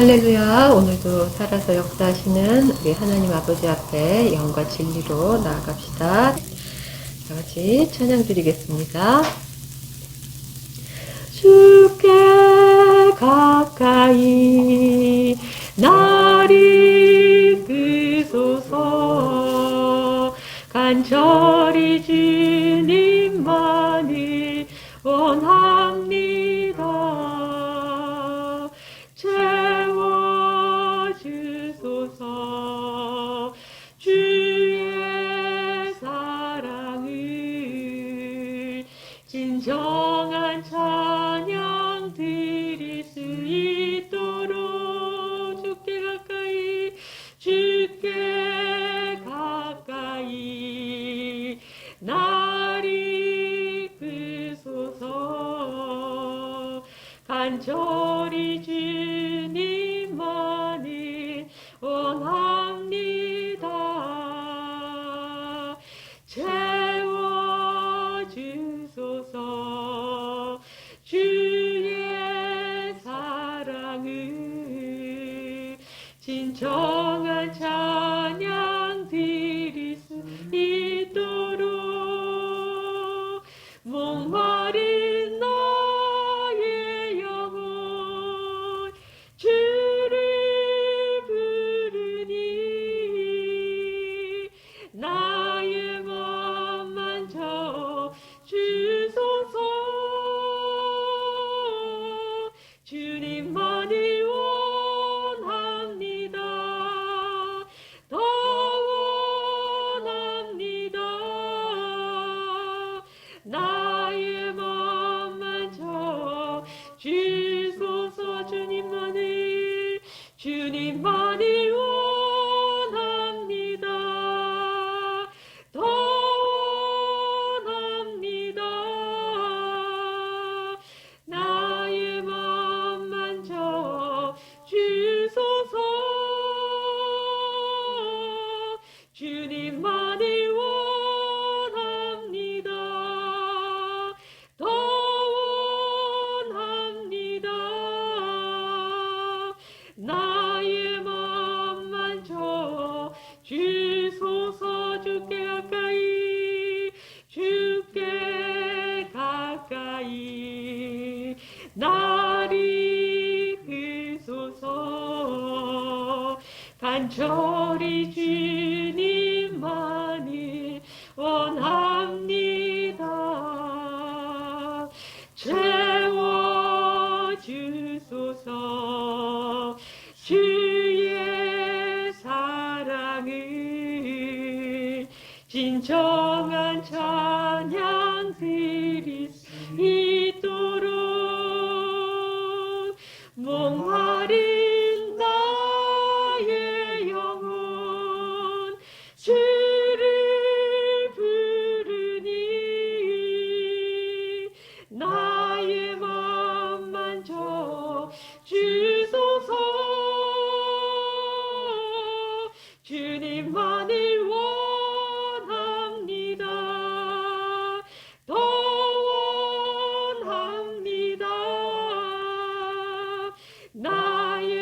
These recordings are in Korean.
할렐루야. 오늘도 살아서 역사하시는 우리 하나님 아버지 앞에 영과 진리로 나아갑시다. 다 같이 찬양 드리겠습니다. 주께 가까이 날 이끄소서. 간절히 주님만을 원합니다. 채워주소서. 주의 사랑을 진정한 찬양 드릴 수 있도록 주께 가까이 날 이끄소서. 간절히 주님만을 원합니다. 채워주소서. 주의 사랑을 진정한 찬양 드릴 수 있도록 목마른 나의 영혼 주를 부르니 나의 맘 만져 주소서. 주님만을 원합니다. 더 원합니다. 나의 맘 만져 주소서. 주님만을 원합니다. 더 원합니다. 나의 맘 만져 주소서. 주님만을 원합니다. 더 원합니다. 나의 맘 만져 주소서. 주께 가까이 날 이끄소서. 간절히 주님만을 원합니다. 채워주소서. 주의 사랑을 진정한 찬양 드릴 수 있도록 목마른 나의 영혼 주를 부르니 나의 맘 만져 주소서. 주님만을 원합니다. 더 원합니다. 나의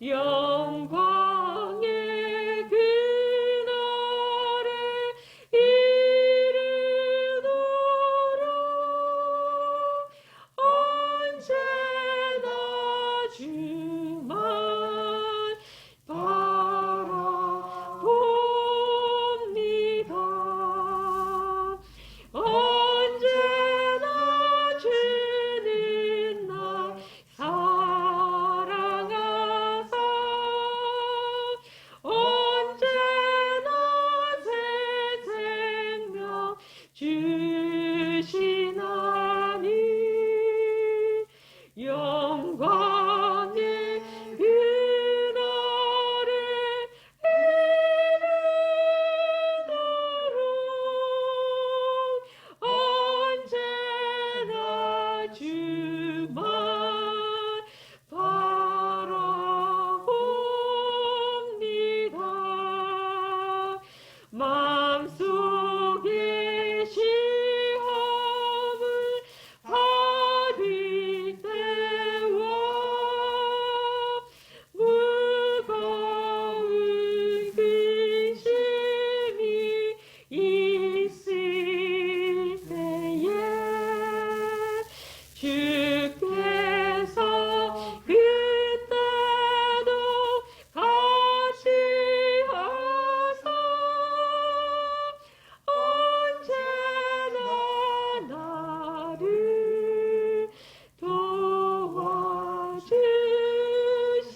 영광의 그날에 이르노라. 언제나 주만 바라봅니다. 언제나 주는 날 사랑하사 언제나 새 생명 주시나니 영광의 그날에 이르도록 언제나 주만 바라봅니다. 마음속에 시험을 받을 때와 무거운 근심이 있을 때에 주께서 그때도 같이 하사 언제나 나를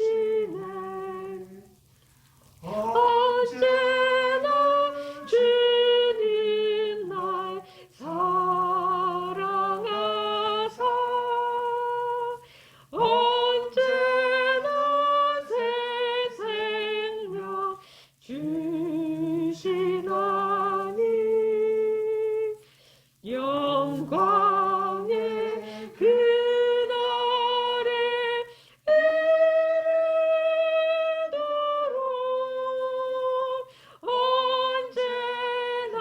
도와주시네. 언제나 주님 날 사랑하사 언제나 새 생명 주시나니 영광의 그날에 이르도록 언제나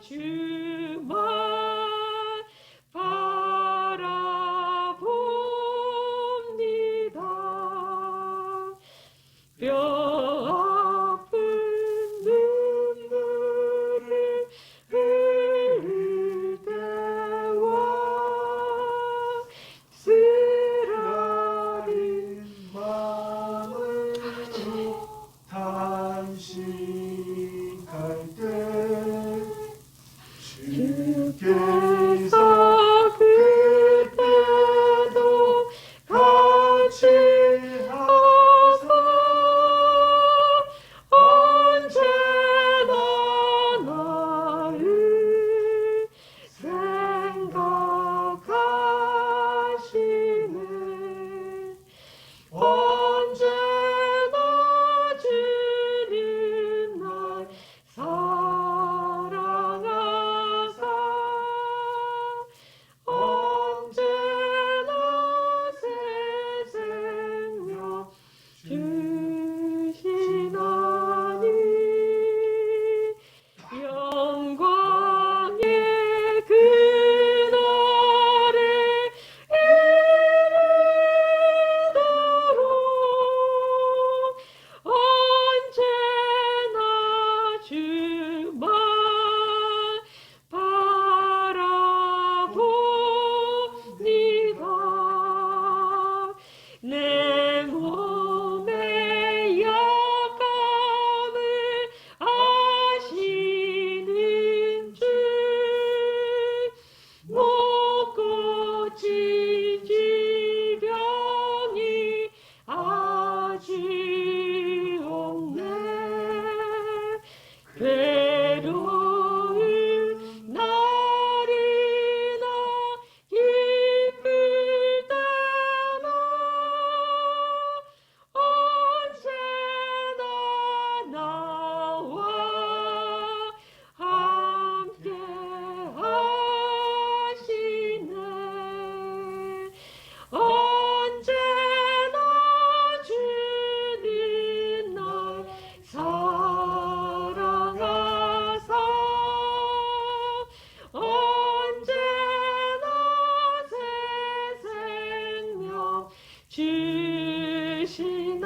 주만 바라봅니다. 뼈 아픈 눈물을 흘릴 때와 쓰라린 마음을 탄식할 때 주께서 그때도 같이 하사 언제나 나를 생각하시네. 언제나 주님 날 사랑하사 언제나 새 생명 주시나니 영광의 그날에 이르도록 언제나 주만 바라봅니다. 내 몸의 약함을 아시는 주 못 고친 질병이 아직 없네. 괴로운 날이나 기쁠 때나 언제나 나와 함께 하시네. 언제나 주님 날 사랑하사 언제나 새 생명 주시나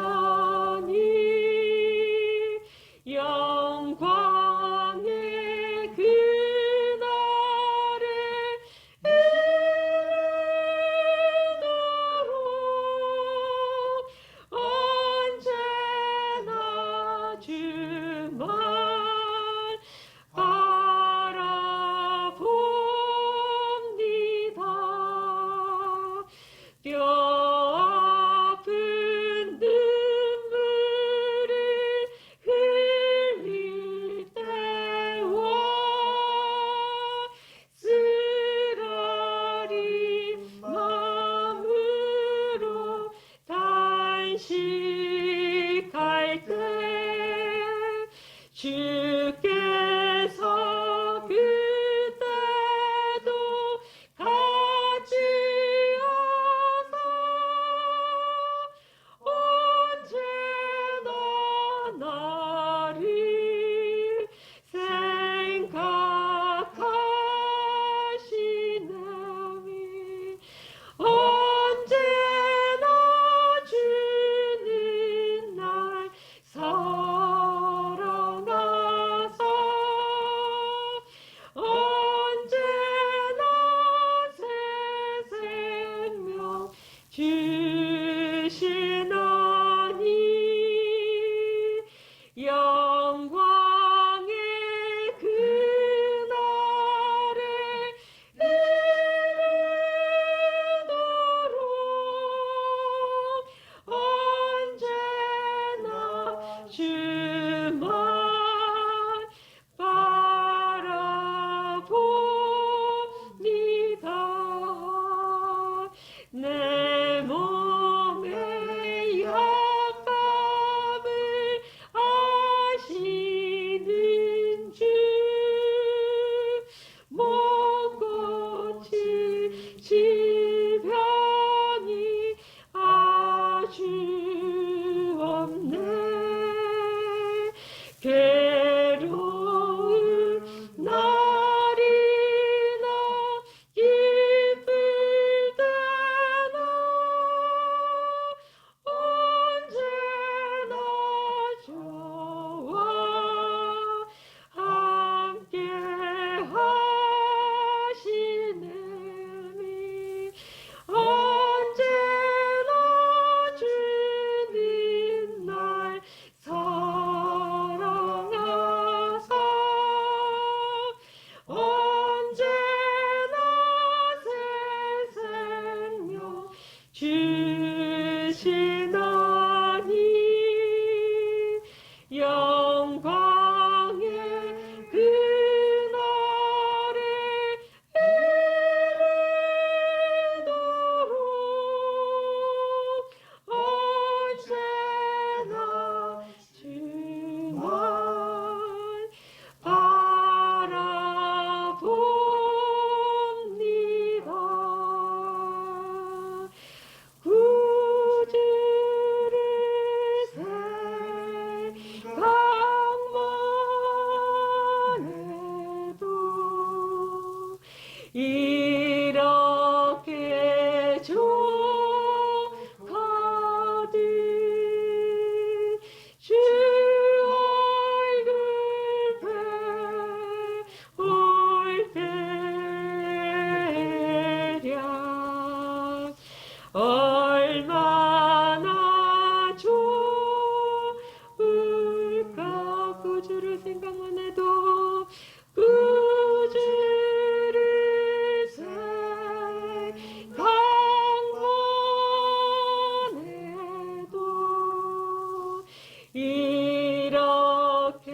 이렇게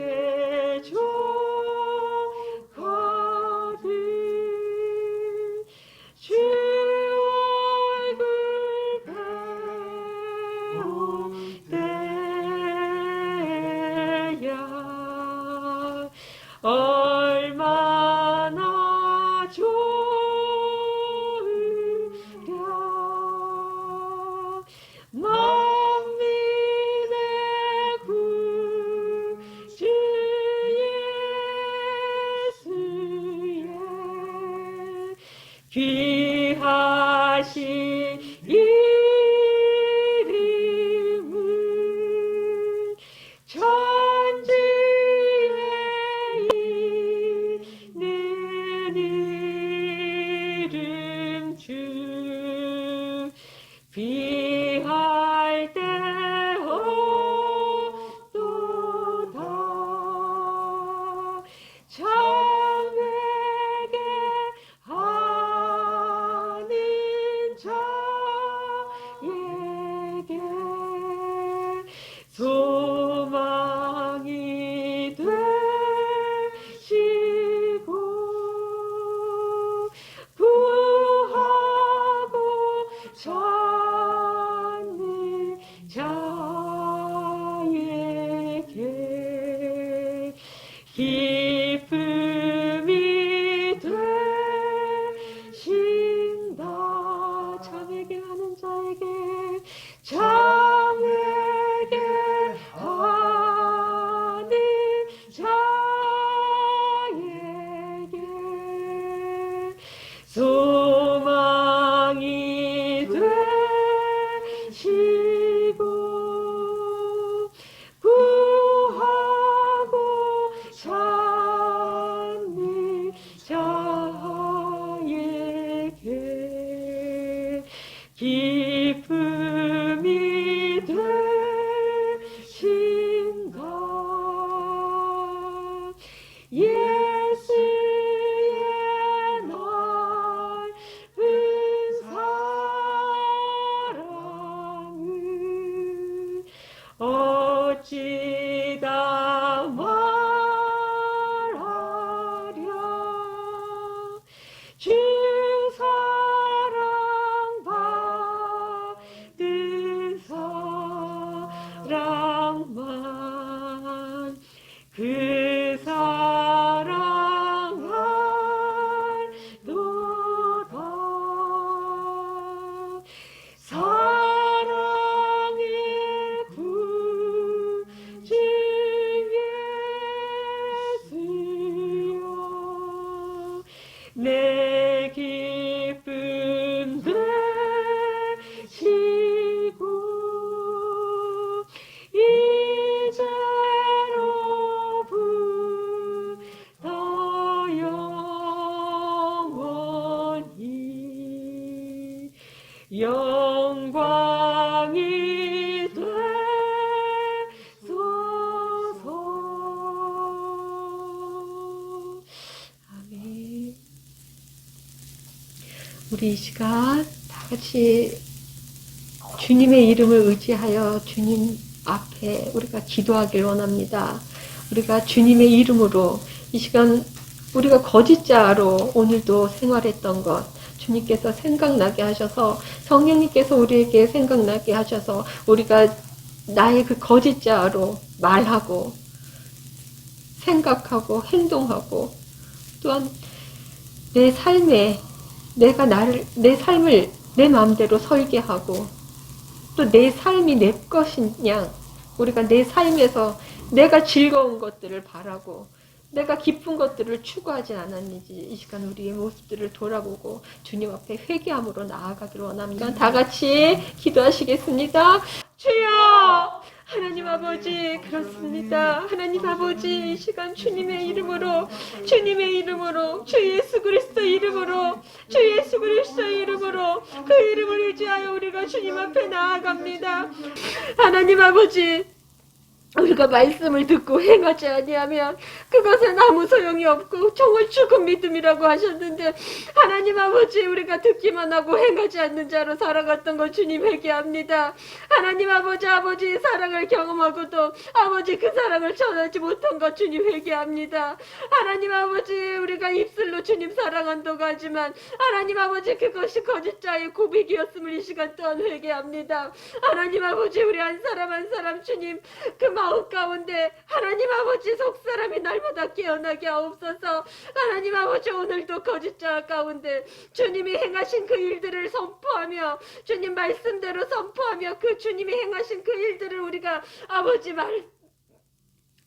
좋거든 주 얼굴 배울 때야 얼마나 좋으랴 만민의 구주 예수의 귀하신 이름은 천지에 있는 이름 주 비할 때 없도다 장에게 하는 자에게 소망이 되시고 구하고 찾는 자에게 기쁨이 되신다 잠에게 하는 자에게 잠에게 하는 자에게 소망이 되시고 구하고 찾는 자에게 기쁨이 되신다 예수의 넓은 사랑을 어찌다 말하랴 주 사랑 받은 사랑만 그 사랑 알도다 사랑의 구주 예수여 내 기쁨 되시고 이제로부터 영원히 영광이 되소서 아멘. 우리 이 시간 다 같이 주님의 이름을 의지하여 주님 앞에 우리가 기도하길 원합니다. 우리가 주님의 이름으로 이 시간 우리가 거짓자로 오늘도 생활했던 것 주님께서 생각나게 하셔서 성령님께서 우리에게 생각나게 하셔서 우리가 나의 그 거짓자로 말하고 생각하고 행동하고 또한 내 삶에 내가 내 삶을 내 마음대로 설계하고 또 내 삶이 내 것인 양 우리가 내 삶에서 내가 즐거운 것들을 바라고 내가 기쁜 것들을 추구하지 않았는지 이 시간 우리의 모습들을 돌아보고 주님 앞에 회개함으로 나아가기를 원합니다. 다 같이 기도하시겠습니다. 주여 하나님 아버지 그렇습니다. 하나님 아버지 이 시간 주님의 이름으로 주 예수 그리스도 이름으로 주 예수 그리스도 이름으로 그 이름을 의지하여 우리가 주님 앞에 나아갑니다. 하나님 아버지 우리가 말씀을 듣고 행하지 아니하면 그것은 아무 소용이 없고 정말 죽은 믿음이라고 하셨는데, 하나님 아버지, 우리가 듣기만 하고 행하지 않는 자로 살아갔던 거 주님 회개합니다. 하나님 아버지, 아버지의 사랑을 경험하고도 아버지 그 사랑을 전하지 못한 것 주님 회개합니다. 하나님 아버지, 우리가 입술로 주님 사랑한다고 하지만 하나님 아버지 그것이 거짓자의 고백이었음을 이 시간 또한 회개합니다. 하나님 아버지, 우리 한 사람 한 사람 주님 그 마음 가운데 하나님 아버지 속사람이 날마다 깨어나게 하옵소서. 하나님 아버지, 오늘도 거짓자 가운데 주님이 행하신 그 일들을 선포하며 주님 말씀대로 선포하며 그 주님이 행하신 그 일들을 우리가 아버지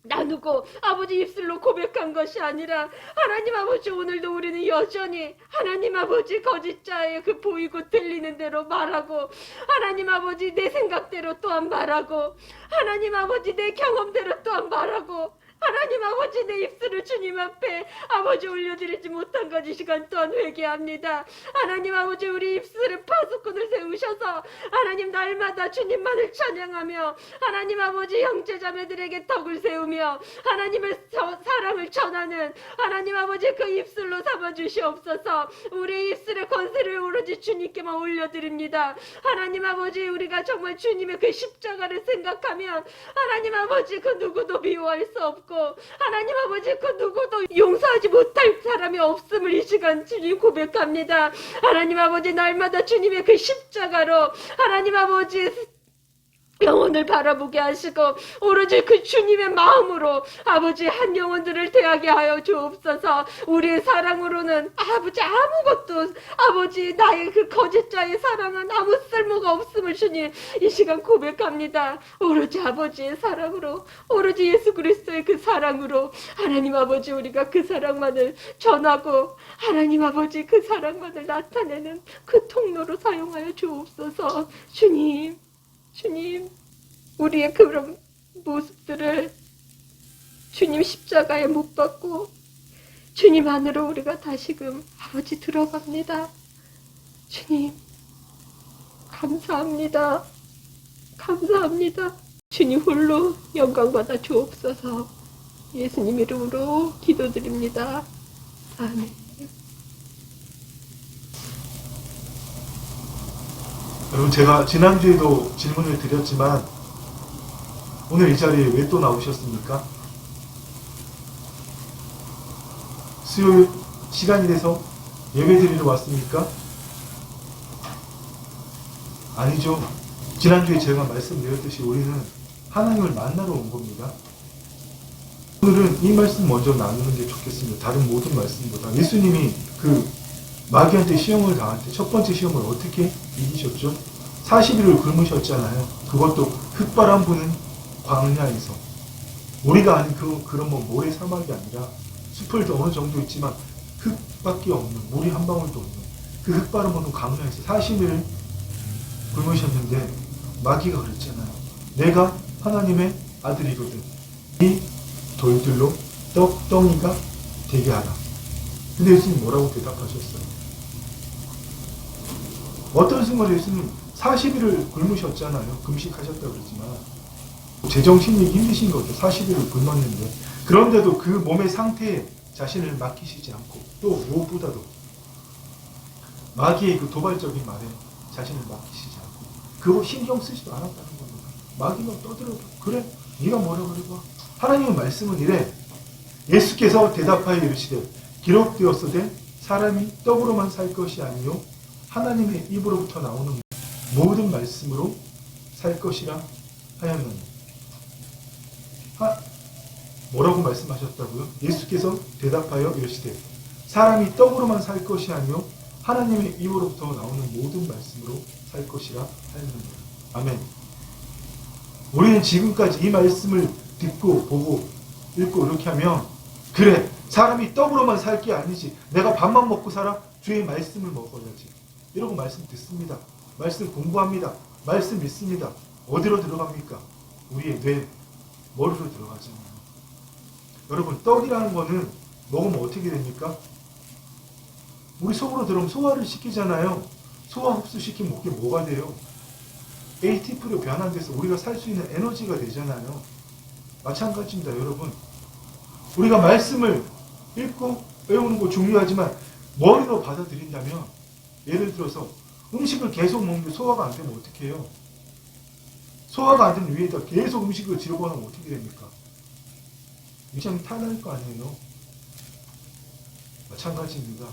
나누고 아버지 입술로 고백한 것이 아니라, 하나님 아버지 오늘도 우리는 여전히 하나님 아버지 거짓자의 그 보이고 들리는 대로 말하고, 하나님 아버지 내 생각대로 또한 말하고, 하나님 아버지 내 경험대로 또한 말하고, 하나님 아버지 내 입술을 주님 앞에 아버지 올려드리지 못한 것 이 시간 또한 회개합니다. 하나님 아버지, 우리 입술에 파수꾼을 세우셔서 하나님 날마다 주님만을 찬양하며 하나님 아버지 형제자매들에게 덕을 세우며 하나님의 사랑을 전하는 하나님 아버지 그 입술로 삼아주시옵소서. 우리 입술의 권세를 오로지 주님께만 올려드립니다. 하나님 아버지, 우리가 정말 주님의 그 십자가를 생각하면 하나님 아버지 그 누구도 미워할 수 없고 하나님 아버지 그 누구도 용서하지 못할 사람이 없음을 이 시간 주님 고백합니다. 하나님 아버지, 날마다 주님의 그 십자가로 하나님 아버지 영혼을 바라보게 하시고 오로지 그 주님의 마음으로 아버지 한 영혼들을 대하게 하여 주옵소서. 우리의 사랑으로는 아버지 아무것도, 아버지 나의 그 거짓자의 사랑은 아무 쓸모가 없음을 주님 이 시간 고백합니다. 오로지 아버지의 사랑으로, 오로지 예수 그리스도의 그 사랑으로 하나님 아버지 우리가 그 사랑만을 전하고 하나님 아버지 그 사랑만을 나타내는 그 통로로 사용하여 주옵소서. 주님, 우리의 그런 모습들을 주님 십자가에 못 박고 주님 안으로 우리가 다시금 아버지 들어갑니다. 주님 감사합니다. 감사합니다. 주님 홀로 영광 받아 주옵소서. 예수님 이름으로 기도드립니다. 아멘. 여러분, 제가 지난주에도 질문을 드렸지만 오늘 이 자리에 왜 또 나오셨습니까? 수요일 시간이 돼서 예배 드리러 왔습니까? 아니죠. 지난주에 제가 말씀드렸듯이 우리는 하나님을 만나러 온 겁니다. 오늘은 이 말씀 먼저 나누는 게 좋겠습니다. 다른 모든 말씀보다. 예수님이 그 마귀한테 시험을 당할 때 첫 번째 시험을 어떻게 이기셨죠? 40일을 굶으셨잖아요. 그것도 흙바람 부는 광야에서. 우리가 아는 그런 모래 사막이 아니라 숲을도 어느 정도 있지만 흙밖에 없는, 물이 한 방울도 없는 그 흙바람 부는 광야에서 40일 굶으셨는데 마귀가 그랬잖아요. 내가 하나님의 아들이거든. 이 돌들로 떡덩이가 되게 하라. 근데 예수님 뭐라고 대답하셨어요? 어떤 순간에 예수님 40일을 굶으셨잖아요. 금식하셨다고 그러지만 제정신이 힘드신 거죠. 40일을 굶었는데. 그런데도 그 몸의 상태에 자신을 맡기시지 않고, 또 무엇보다도 마귀의 그 도발적인 말에 자신을 맡기시지 않고 그거 신경 쓰지도 않았다는 겁니다. 마귀가 떠들어도 그래 네가 뭐라 그래봐. 하나님의 말씀은 이래. 예수께서 대답하여 이르시되 기록되었으되 사람이 떡으로만 살 것이 아니요 하나님의 입으로부터 나오는 모든 말씀으로 살 것이라 하였느니. 뭐라고 말씀하셨다고요? 예수께서 대답하여 이르시되 사람이 떡으로만 살 것이 아니요 하나님의 입으로부터 나오는 모든 말씀으로 살 것이라 하였느니. 아멘. 우리는 지금까지 이 말씀을 듣고 보고 읽고 이렇게 하면 그래 사람이 떡으로만 살 게 아니지, 내가 밥만 먹고 살아? 주의 말씀을 먹어야지, 이러고 말씀 듣습니다. 말씀 공부합니다. 말씀 믿습니다. 어디로 들어갑니까? 우리의 뇌, 머리로 들어가잖아요. 여러분, 떡이라는 거는 먹으면 어떻게 됩니까? 우리 속으로 들어오면 소화를 시키잖아요. 소화 흡수시키면 그게 뭐가 돼요? ATP로 변환돼서 우리가 살 수 있는 에너지가 되잖아요. 마찬가지입니다, 여러분. 우리가 말씀을 읽고 외우는 거 중요하지만 머리로 받아들인다면, 예를 들어서 음식을 계속 먹는데 소화가 안 되면 어떻게 해요? 소화가 안 되는 위에다 계속 음식을 집어넣으면 어떻게 됩니까? 위장이 탈날 거 아니에요? 마찬가지입니다.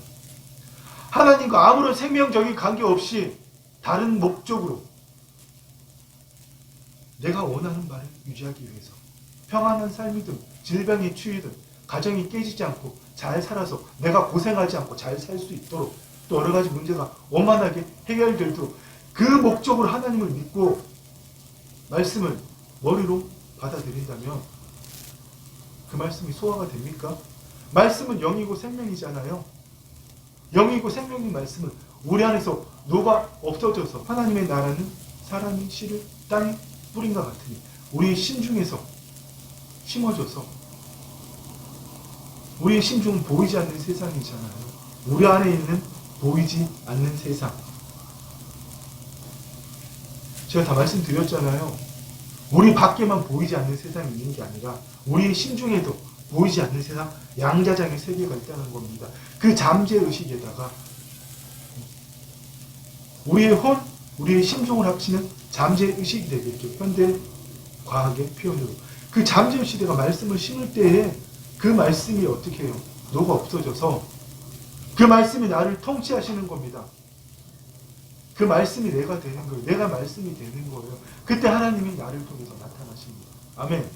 하나님과 아무런 생명적인 관계 없이 다른 목적으로 내가 원하는 바를 유지하기 위해서 평안한 삶이든 질병에 치유든 가정이 깨지지 않고 잘 살아서 내가 고생하지 않고 잘 살 수 있도록 또 여러 가지 문제가 원만하게 해결되도록 그 목적으로 하나님을 믿고 말씀을 머리로 받아들인다면 그 말씀이 소화가 됩니까? 말씀은 영이고 생명이잖아요. 영이고 생명인 말씀은 우리 안에서 녹아 없어져서 하나님의 나라는 사람이 씨를 땅에 뿌린 것 같으니 우리의 심중에서 심어져서 우리의 심중은 보이지 않는 세상이잖아요. 우리 안에 있는 보이지 않는 세상. 제가 다 말씀드렸잖아요. 우리 밖에만 보이지 않는 세상이 있는 게 아니라 우리의 심중에도 보이지 않는 세상, 양자장의 세계가 있다는 겁니다. 그 잠재의식에다가 우리의 혼, 우리의 심중을 합치는 잠재의식이 되겠죠. 현대 과학의 표현으로. 그 잠재의식에다가 말씀을 심을 때에 그 말씀이 어떻게 해요? 녹아 없어져서 그 말씀이 나를 통치하시는 겁니다. 그 말씀이 내가 되는 거예요. 내가 말씀이 되는 거예요. 그때 하나님이 나를 통해서 나타나십니다. 아멘.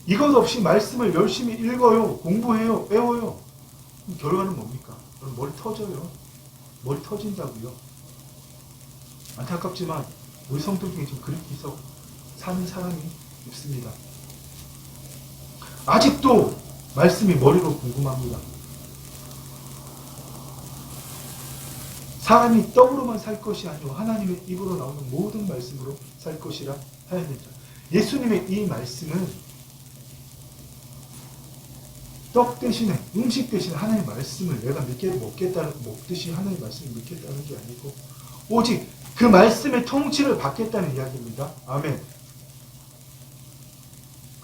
이것 없이 말씀을 열심히 읽어요. 공부해요. 외워요. 결과는 뭡니까? 그럼 머리 터져요. 머리 터진다고요. 안타깝지만 우리 성도 중에 지금 그렇게 해서 사는 사람이 없습니다. 아직도 말씀이 머리로 궁금합니다. 사람이 떡으로만 살 것이 아니고 하나님의 입으로 나오는 모든 말씀으로 살 것이라 하야 됩니다. 예수님의 이 말씀은 떡 대신에 음식 대신에 하나님의 말씀을 내가 먹듯이 하나님의 말씀을 믿겠다는 게 아니고 오직 그 말씀의 통치를 받겠다는 이야기입니다. 아멘.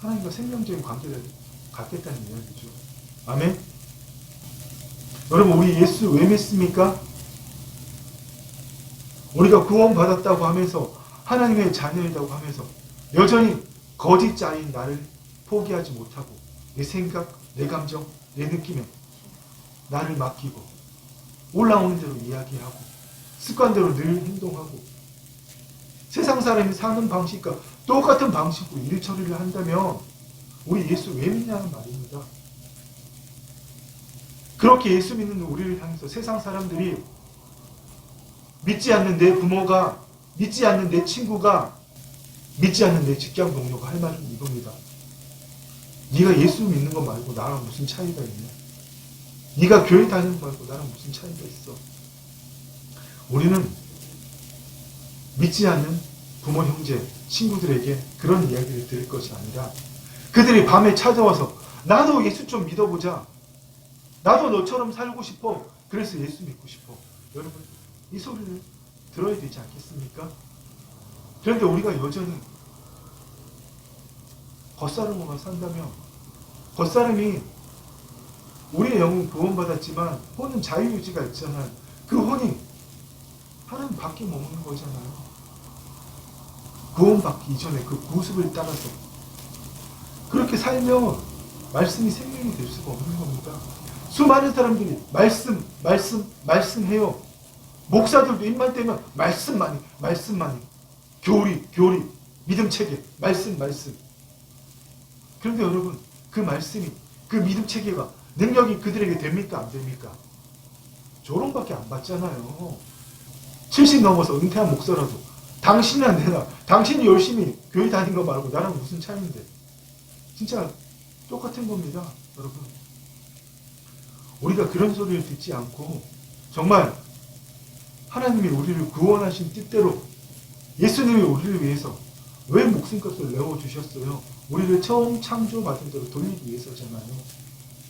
하나님과 생명적인 관계를 갖겠다는 이야기죠. 아멘. 여러분 우리 예수 왜 믿습니까? 우리가 구원받았다고 하면서 하나님의 자녀이라고 하면서 여전히 거짓자인 나를 포기하지 못하고 내 생각, 내 감정, 내 느낌에 나를 맡기고 올라오는 대로 이야기하고 습관대로 늘 행동하고 세상 사람이 사는 방식과 똑같은 방식으로 일 처리를 한다면 우리 예수 왜 믿냐는 말입니다. 그렇게 예수 믿는 우리를 향해서 세상 사람들이 믿지 않는 내 부모가, 믿지 않는 내 친구가, 믿지 않는 내 직장 동료가 할 말은 이겁니다. 네가 예수 믿는 거 말고 나랑 무슨 차이가 있냐? 네가 교회 다니는 거 말고 나랑 무슨 차이가 있어? 우리는 믿지 않는 부모, 형제, 친구들에게 그런 이야기를 들을 것이 아니라 그들이 밤에 찾아와서 나도 예수 좀 믿어보자. 나도 너처럼 살고 싶어. 그래서 예수 믿고 싶어. 여러분 이 소리를 들어야 되지 않겠습니까? 그런데 우리가 여전히 겉사람으로만 산다면 겉사람이 우리의 영은 구원받았지만 혼은 자유유지가 있잖아요. 그 혼이 하나님 밖에 머무는 거잖아요. 구원받기 이전에 그 구습을 따라서 그렇게 살면 말씀이 생명이 될 수가 없는 겁니다. 수많은 사람들이 말씀해요. 목사들도 입만 떼면 말씀만이 교리, 믿음 체계, 말씀. 그런데 여러분 그 말씀이 그 믿음 체계가 능력이 그들에게 됩니까 안 됩니까? 조롱밖에 안 받잖아요. 70 넘어서 은퇴한 목사라도 당신이 안 되나? 당신이 열심히 교회 다닌 거 말고 나랑 무슨 차이인데? 진짜 똑같은 겁니다, 여러분. 우리가 그런 소리를 듣지 않고 정말 하나님이 우리를 구원하신 뜻대로 예수님이 우리를 위해서 왜 목숨값을 내어주셨어요? 우리를 처음 창조받은 대로 돌리기 위해서잖아요.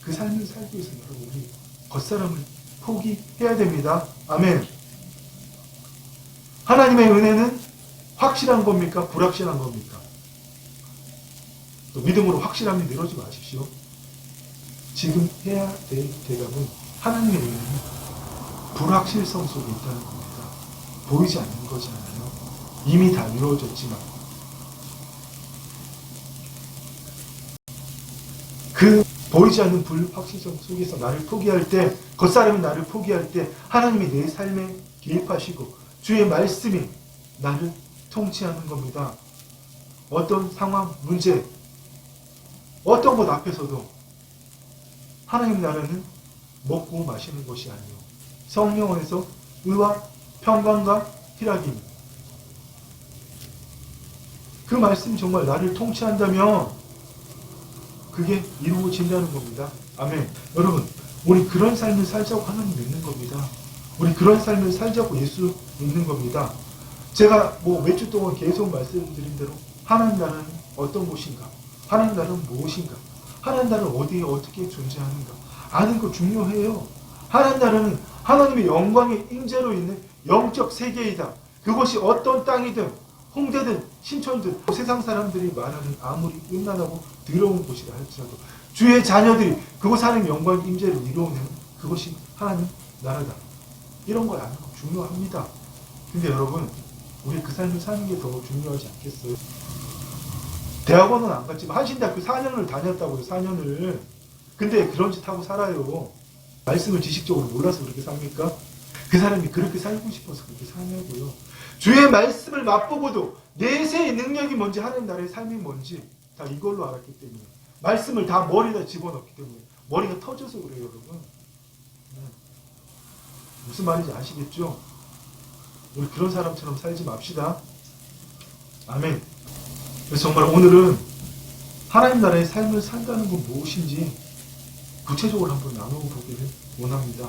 그 삶을 살기 위해서 여러분 우리 겉사람을 포기해야 됩니다. 아멘. 하나님의 은혜는 확실한 겁니까? 불확실한 겁니까? 또 믿음으로 확실함이 늘어지 마십시오. 지금 해야 될 대답은 하나님의 은혜는 불확실성 속에 있다는 겁니다. 보이지 않는 거잖아요. 이미 다 이루어졌지만 그 보이지 않는 불확실성 속에서 나를 포기할 때, 겉사람이 나를 포기할 때 하나님이 내 삶에 개입하시고 주의 말씀이 나를 통치하는 겁니다. 어떤 상황, 문제, 어떤 것 앞에서도 하나님 나라는 먹고 마시는 것이 아니요 성령 안에서 의와 평강과 희락입니다. 그 말씀이 정말 나를 통치한다면 그게 이루어진다는 겁니다. 아멘. 여러분, 우리 그런 삶을 살자고 하나님 믿는 겁니다. 우리 그런 삶을 살자고 예수 믿는 겁니다. 제가 몇 주 동안 계속 말씀드린 대로 하나님 나라는 어떤 곳인가? 하나님 나라는 무엇인가? 하나님 나라는 어디에 어떻게 존재하는가? 아는 거 중요해요. 하나님 나라는 하나님의 영광의 임재로 있는 영적 세계이다. 그것이 어떤 땅이든 홍대든 신촌든 세상 사람들이 말하는 아무리 음란하고 더러운 곳이라 할지라도 주의 자녀들이 그곳 하나님의 영광의 임재를 이루어내는 그것이 하나님 나라다. 이런 걸 아는 거 중요합니다. 근데 여러분, 우리 그 삶을 사는 게 더 중요하지 않겠어요? 대학원은 안 갔지만 한신대학교 4년을 다녔다고요. 4년을. 근데 그런 짓 하고 살아요. 말씀을 지식적으로 몰라서 그렇게 삽니까? 그 사람이 그렇게 살고 싶어서 그렇게 사냐고요. 주의 말씀을 맛보고도 내세의 능력이 뭔지, 하나님 나라의 삶이 뭔지 다 이걸로 알았기 때문에, 말씀을 다 머리에다 집어넣기 때문에 머리가 터져서 그래요, 여러분. 무슨 말인지 아시겠죠? 우리 그런 사람처럼 살지 맙시다. 아멘. 그래서 정말 오늘은 하나님 나라의 삶을 산다는 건 무엇인지 구체적으로 한번 나눠보기를 원합니다.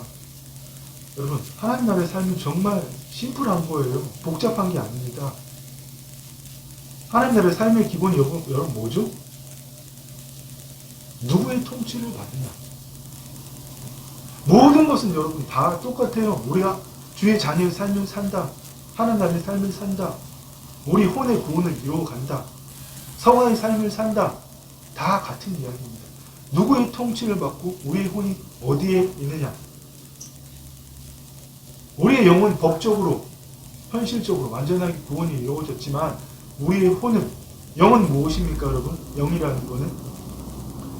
여러분, 하나님 나라의 삶은 정말 심플한 거예요. 복잡한 게 아닙니다. 하나님 나라의 삶의 기본이 여러분 뭐죠? 누구의 통치를 받느냐. 모든 것은 여러분 다 똑같아요. 우리가 주의 자녀의 삶을 산다. 하나님 나라의 삶을 산다. 우리 혼의 구원을 이루어간다. 성화의 삶을 산다. 다 같은 이야기입니다. 누구의 통치를 받고 우리의 혼이 어디에 있느냐. 우리의 영은 법적으로, 현실적으로 완전하게 구원이 이루어졌지만 우리의 혼은, 영은 무엇입니까 여러분? 영이라는 거는?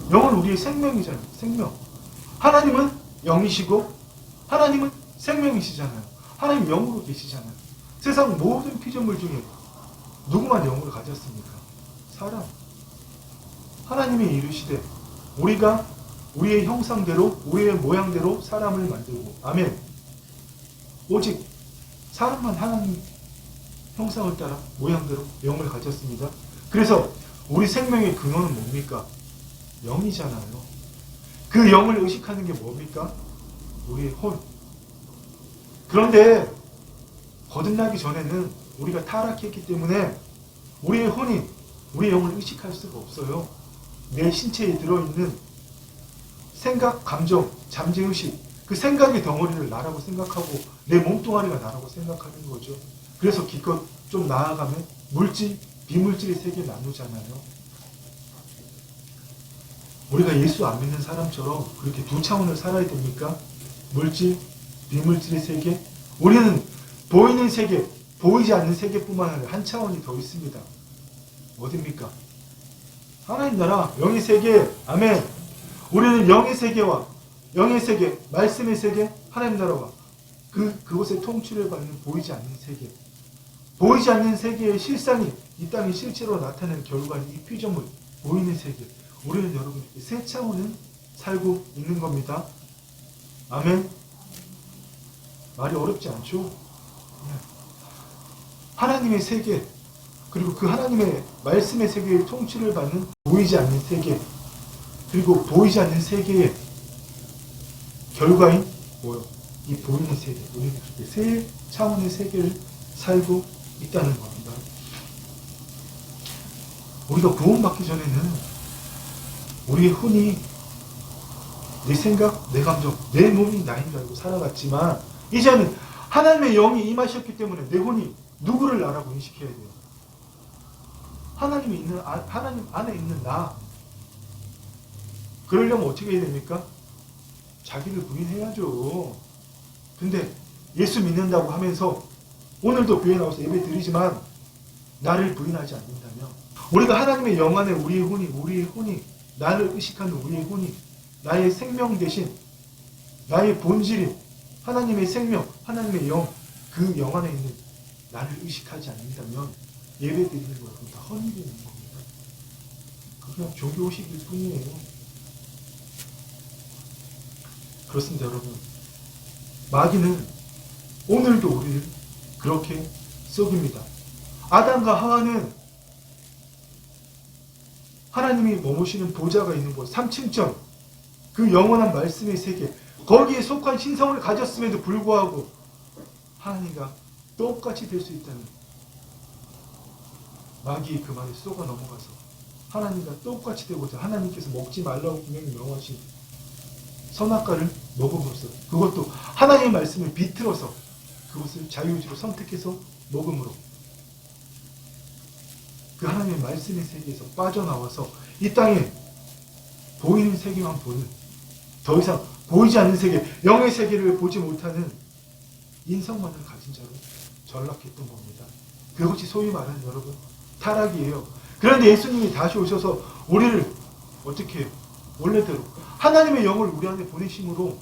영은 우리의 생명이잖아요. 생명. 하나님은 영이시고 하나님은 생명이시잖아요. 하나님 영으로 계시잖아요. 세상 모든 피조물 중에 누구만 영을 가졌습니까? 사람. 하나님이 이르시되 우리가 우리의 형상대로 우리의 모양대로 사람을 만들고, 아멘. 오직 사람만 하나님 형상을 따라 모양대로 영을 가졌습니다. 그래서 우리 생명의 근원은 뭡니까? 영이잖아요. 그 영을 의식하는 게 뭡니까? 우리의 혼. 그런데 거듭나기 전에는 우리가 타락했기 때문에 우리의 혼이 우리의 영을 의식할 수가 없어요. 내 신체에 들어있는 생각, 감정, 잠재의식, 그 생각의 덩어리를 나라고 생각하고 내 몸뚱아리가 나라고 생각하는 거죠. 그래서 기껏 좀 나아가면 물질, 비물질의 세계 나누잖아요. 우리가 예수 안 믿는 사람처럼 그렇게 두 차원을 살아야 됩니까? 물질, 비물질의 세계? 우리는 보이는 세계, 보이지 않는 세계뿐만 아니라 한 차원이 더 있습니다. 어딥니까? 하나님 나라, 영의 세계, 아멘. 우리는 영의 세계와 영의 세계, 말씀의 세계, 하나님 나라와 그곳의 통치를 받는 보이지 않는 세계. 보이지 않는 세계의 실상이 이 땅에 실제로 나타내는 결과는 이 피조물, 보이는 세계. 우리는 여러분 세 차원을 살고 있는 겁니다. 아멘. 말이 어렵지 않죠? 하나님의 세계, 그리고 그 하나님의 말씀의 세계의 통치를 받는 보이지 않는 세계, 그리고 보이지 않는 세계의 결과인 뭐요? 이 보이는 세계. 우리는 그렇게 세 차원의 세계를 살고 있다는 겁니다. 우리가 구원받기 전에는 우리의 혼이 내 생각, 내 감정, 내 몸이 나인 줄 알고 살아갔지만 이제는 하나님의 영이 임하셨기 때문에 내 혼이 누구를 나라고 인식해야 돼요? 하나님 안에 있는 나. 그러려면 어떻게 해야 됩니까? 자기를 부인해야죠. 근데 예수 믿는다고 하면서 오늘도 교회 나와서 예배 드리지만 나를 부인하지 않는다면, 우리가 하나님의 영 안에 우리의 혼이 나를 의식하는 우리의 혼이 나의 생명 대신 나의 본질인 하나님의 생명, 하나님의 영, 그 영 안에 있는 나를 의식하지 않는다면 예배 드리는 것은 다 헛이 되는 겁니다. 그냥 종교의식일 뿐이에요. 그렇습니다, 여러분. 마귀는 오늘도 우리를 그렇게 속입니다. 아담과 하와는 하나님이 머무시는 보좌가 있는 곳, 3층전, 그 영원한 말씀의 세계, 거기에 속한 신성을 가졌음에도 불구하고 하나님과 똑같이 될 수 있다는 마귀의 그 말에 쏘가 넘어가서 하나님과 똑같이 되고자 하나님께서 먹지 말라고 분명히 명하신 선악과를 먹음으로써, 그것도 하나님의 말씀을 비틀어서 그것을 자유의지로 선택해서 먹음으로 그 하나님의 말씀의 세계에서 빠져나와서 이 땅에 보이는 세계만 보는, 더 이상 보이지 않는 세계, 영의 세계를 보지 못하는 인성만을 가진 자로 전락했던 겁니다. 그것이 소위 말하는, 여러분, 타락이에요. 그런데 예수님이 다시 오셔서 우리를 어떻게 해요? 원래대로 하나님의 영을 우리 안에 보내심으로,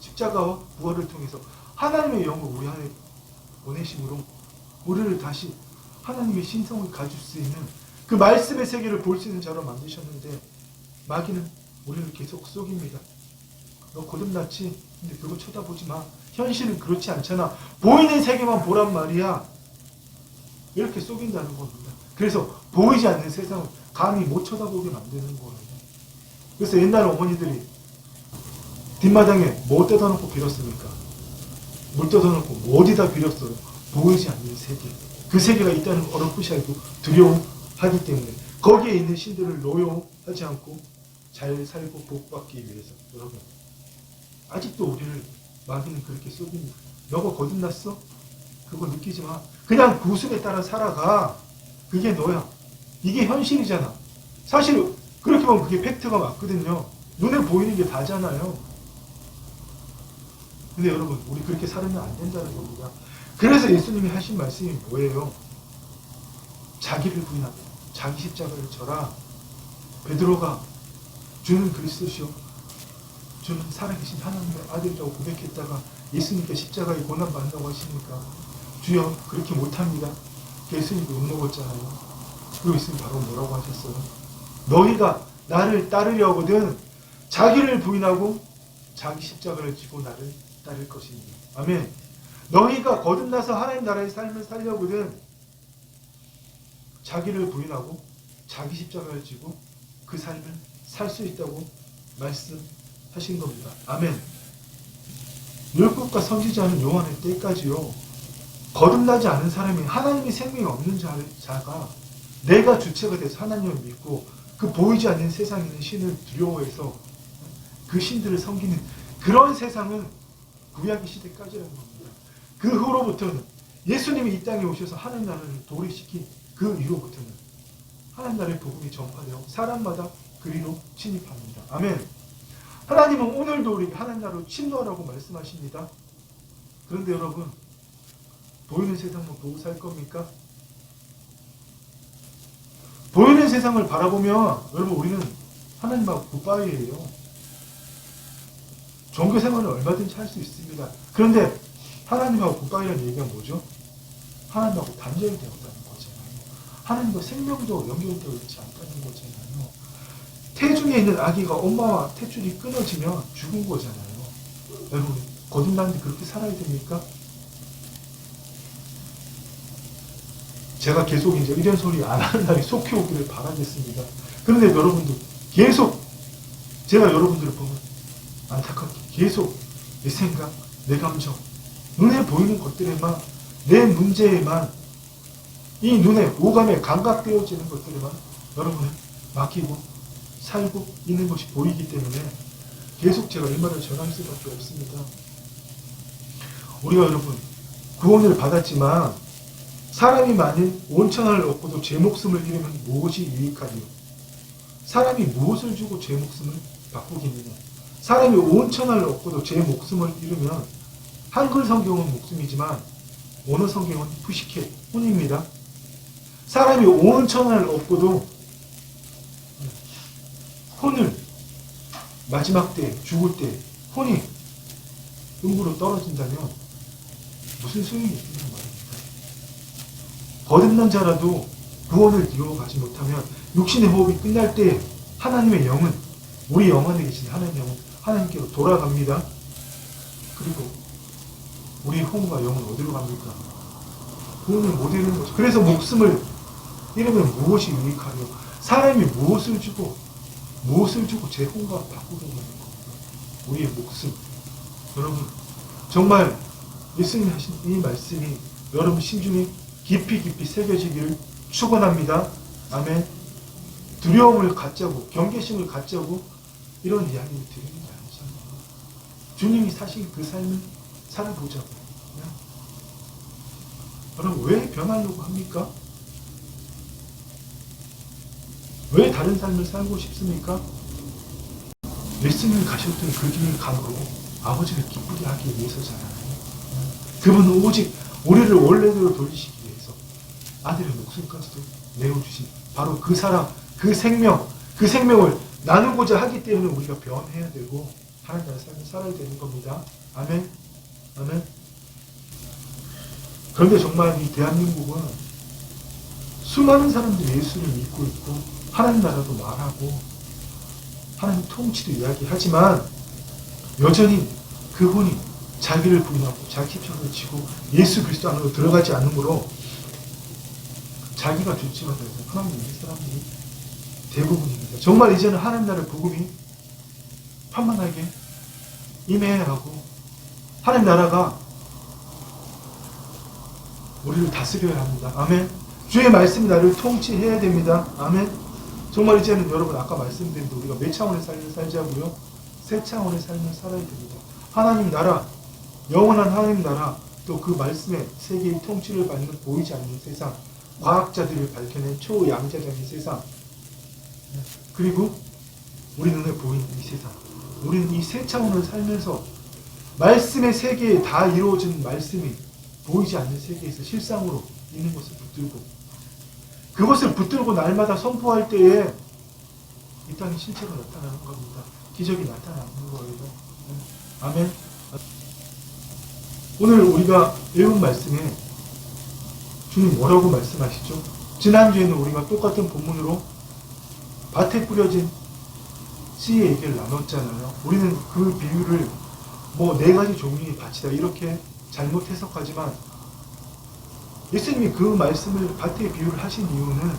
십자가와 부활을 통해서 하나님의 영을 우리 안에 보내심으로 우리를 다시 하나님의 신성을 가질 수 있는 그 말씀의 세계를 볼 수 있는 자로 만드셨는데, 마귀는 우리를 계속 속입니다. 너 거듭났지? 근데 그거 쳐다보지 마. 현실은 그렇지 않잖아. 보이는 세계만 보란 말이야. 이렇게 속인다는 겁니다. 그래서 보이지 않는 세상을 감히 못 쳐다보게 만드는 거예요. 그래서 옛날 어머니들이 뒷마당에 뭐 떼다 놓고 빌었습니까? 물 떼다 놓고 뭐 어디다 빌었어요? 보이지 않는 세계. 그 세계가 있다는 걸 어렴풋이 알고 두려워하기 때문에 거기에 있는 신들을 노여하지 않고 잘 살고 복받기 위해서. 여러분, 아직도 우리를 마귀는 그렇게 속입니다. 너가 거듭났어? 그거 느끼지 마. 그냥 구습에 따라 살아가. 그게 너야. 이게 현실이잖아. 사실 그렇게 보면 그게 팩트가 맞거든요. 눈에 보이는 게 다잖아요. 근데 여러분, 우리 그렇게 살면 안 된다는 겁니다. 그래서 예수님이 하신 말씀이 뭐예요? 자기를 부인하고 자기 십자가를 져라. 베드로가 주는 그리스도시요, 주는 살아계신 하나님의 아들이라고 고백했다가 예수님께 십자가에 고난받는다고 하시니까 주여 그렇게 못합니다. 예수님이 욕먹었잖아요. 그리고 예수님 바로 뭐라고 하셨어요? 너희가 나를 따르려거든 자기를 부인하고 자기 십자가를 지고 나를 따를 것입니다. 아멘. 너희가 거듭나서 하나님 나라의 삶을 살려거든 자기를 부인하고 자기 십자가를 지고 그 삶을 살 수 있다고 말씀하신 겁니다. 아멘. 율법과 선지자는 요한의 때까지요, 거듭나지 않은 사람이, 하나님의 생명이 없는 자가 내가 주체가 돼서 하나님을 믿고 그 보이지 않는 세상에 있는 신을 두려워해서 그 신들을 섬기는 그런 세상은 구약의 시대까지라는 겁니다. 그 후로부터는 예수님이 이 땅에 오셔서 하나님 나라를 도래시킨 그 이후부터는 하나님 나라의 복음이 전파되어 사람마다 그리로 침입합니다. 아멘. 하나님은 오늘도 우리에게 하나님 나라로 침노하라고 말씀하십니다. 그런데 여러분, 보이는 세상만 보고 살 겁니까? 보이는 세상을 바라보면 여러분, 우리는 하나님하고 굿바이예요. 종교 생활을 얼마든지 할 수 있습니다. 그런데 하나님하고 굿바이라는 얘기가 뭐죠? 하나님하고 단절이 되었다는 거잖아요. 하나님과 생명도 연결되어 있지 않다는 거잖아요. 태중에 있는 아기가 엄마와 탯줄이 끊어지면 죽은 거잖아요. 여러분, 거듭나는데 그렇게 살아야 됩니까? 제가 계속 이제 이런 소리 안 하는 날이 속히 오기를 바라겠습니다. 그런데 여러분들 계속 제가 여러분들을 보면 안타깝게 계속 내 생각, 내 감정, 눈에 보이는 것들에만, 내 문제에만, 이 눈에 오감에 감각되어지는 것들에만 여러분을 맡기고 살고 있는 것이 보이기 때문에 계속 제가 이 말을 전할 수밖에 없습니다. 우리가 여러분 구원을 받았지만 사람이 만일 온천을 얻고도 제 목숨을 잃으면 무엇이 유익하리요? 사람이 무엇을 주고 제 목숨을 바꾸겠느냐? 사람이 온천을 얻고도 제 목숨을 잃으면 한글 성경은 목숨이지만 원어 성경은 푸시켓, 혼입니다. 사람이 온천을 얻고도 혼을 마지막 때, 죽을 때 혼이 음부로 떨어진다면 무슨 소용이 있느냐 말입니다. 거듭난 자라도 구원을 이루어가지 못하면 육신의 호흡이 끝날 때 하나님의 영은, 우리 영 안에 계신 하나님의 영은 하나님께로 돌아갑니다. 그리고 우리 혼과 영은 어디로 갑니까? 구원을 못 이루는 거죠. 그래서 목숨을 잃으면 무엇이 유익하려? 사람이 무엇을 주고 제 혼과 바꾸겠냐는 겁니다. 우리의 목숨. 여러분, 정말 예수님이 하신 이 말씀이 여러분 심중에 깊이 새겨지기를 축원합니다. 아멘. 두려움을 갖자고, 경계심을 갖자고 이런 이야기를 드리는 게 아니잖아요. 주님이 사신 그 삶을 살아보자고. 여러분, 왜 변하려고 합니까? 왜 다른 삶을 살고 싶습니까? 예수님이 가셨던 그 길을 감으로 아버지를 기쁘게 하기 위해서잖아요. 그분은 오직 우리를 원래대로 돌리시기 위해서 아들의 목숨까지도 내어주신 바로 그 사랑, 그 생명을 나누고자 하기 때문에 우리가 변해야 되고 하나님 나라의 삶을 살아야 되는 겁니다. 아멘. 아멘. 그런데 정말 이 대한민국은 수많은 사람들이 예수를 믿고 있고 하나님 나라도 말하고 하나님 통치도 이야기하지만 여전히 그 혼이 자기를 부인하고 자기 편을 치고 예수 그리스도 안으로 들어가지 않으므로 자기가 좋지만 하나님 믿는 사람들이 대부분입니다. 정말 이제는 하나님 나라의 복음이 편만하게 임해야 하고 하나님 나라가 우리를 다스려야 합니다. 아멘. 주의 말씀이 나를 통치해야 됩니다. 아멘. 정말 이제는 여러분 아까 말씀드린 대로 우리가 몇 차원의 삶을 살자고요? 세 차원의 삶을 살아야 됩니다. 하나님 나라, 영원한 하나님 나라, 또 그 말씀의 세계의 통치를 받는 보이지 않는 세상, 과학자들을 밝혀낸 초양자적인 세상, 그리고 우리 눈에 보이는 이 세상. 우리는 이 세 차원을 살면서 말씀의 세계에 다 이루어진 말씀이 보이지 않는 세계에서 실상으로 있는 것을 붙들고 그것을 붙들고 날마다 선포할 때에 이 땅에 실체가 나타나는 겁니다. 기적이 나타나는 거예요. 아멘. 오늘 우리가 읽은 말씀에 주님 뭐라고 말씀하시죠? 지난주에는 우리가 똑같은 본문으로 밭에 뿌려진 씨의 얘기를 나눴잖아요. 우리는 그 비유를 뭐 4가지 종류의 밭이다 이렇게 잘못 해석하지만 예수님이 그 말씀을 밭에 비유를 하신 이유는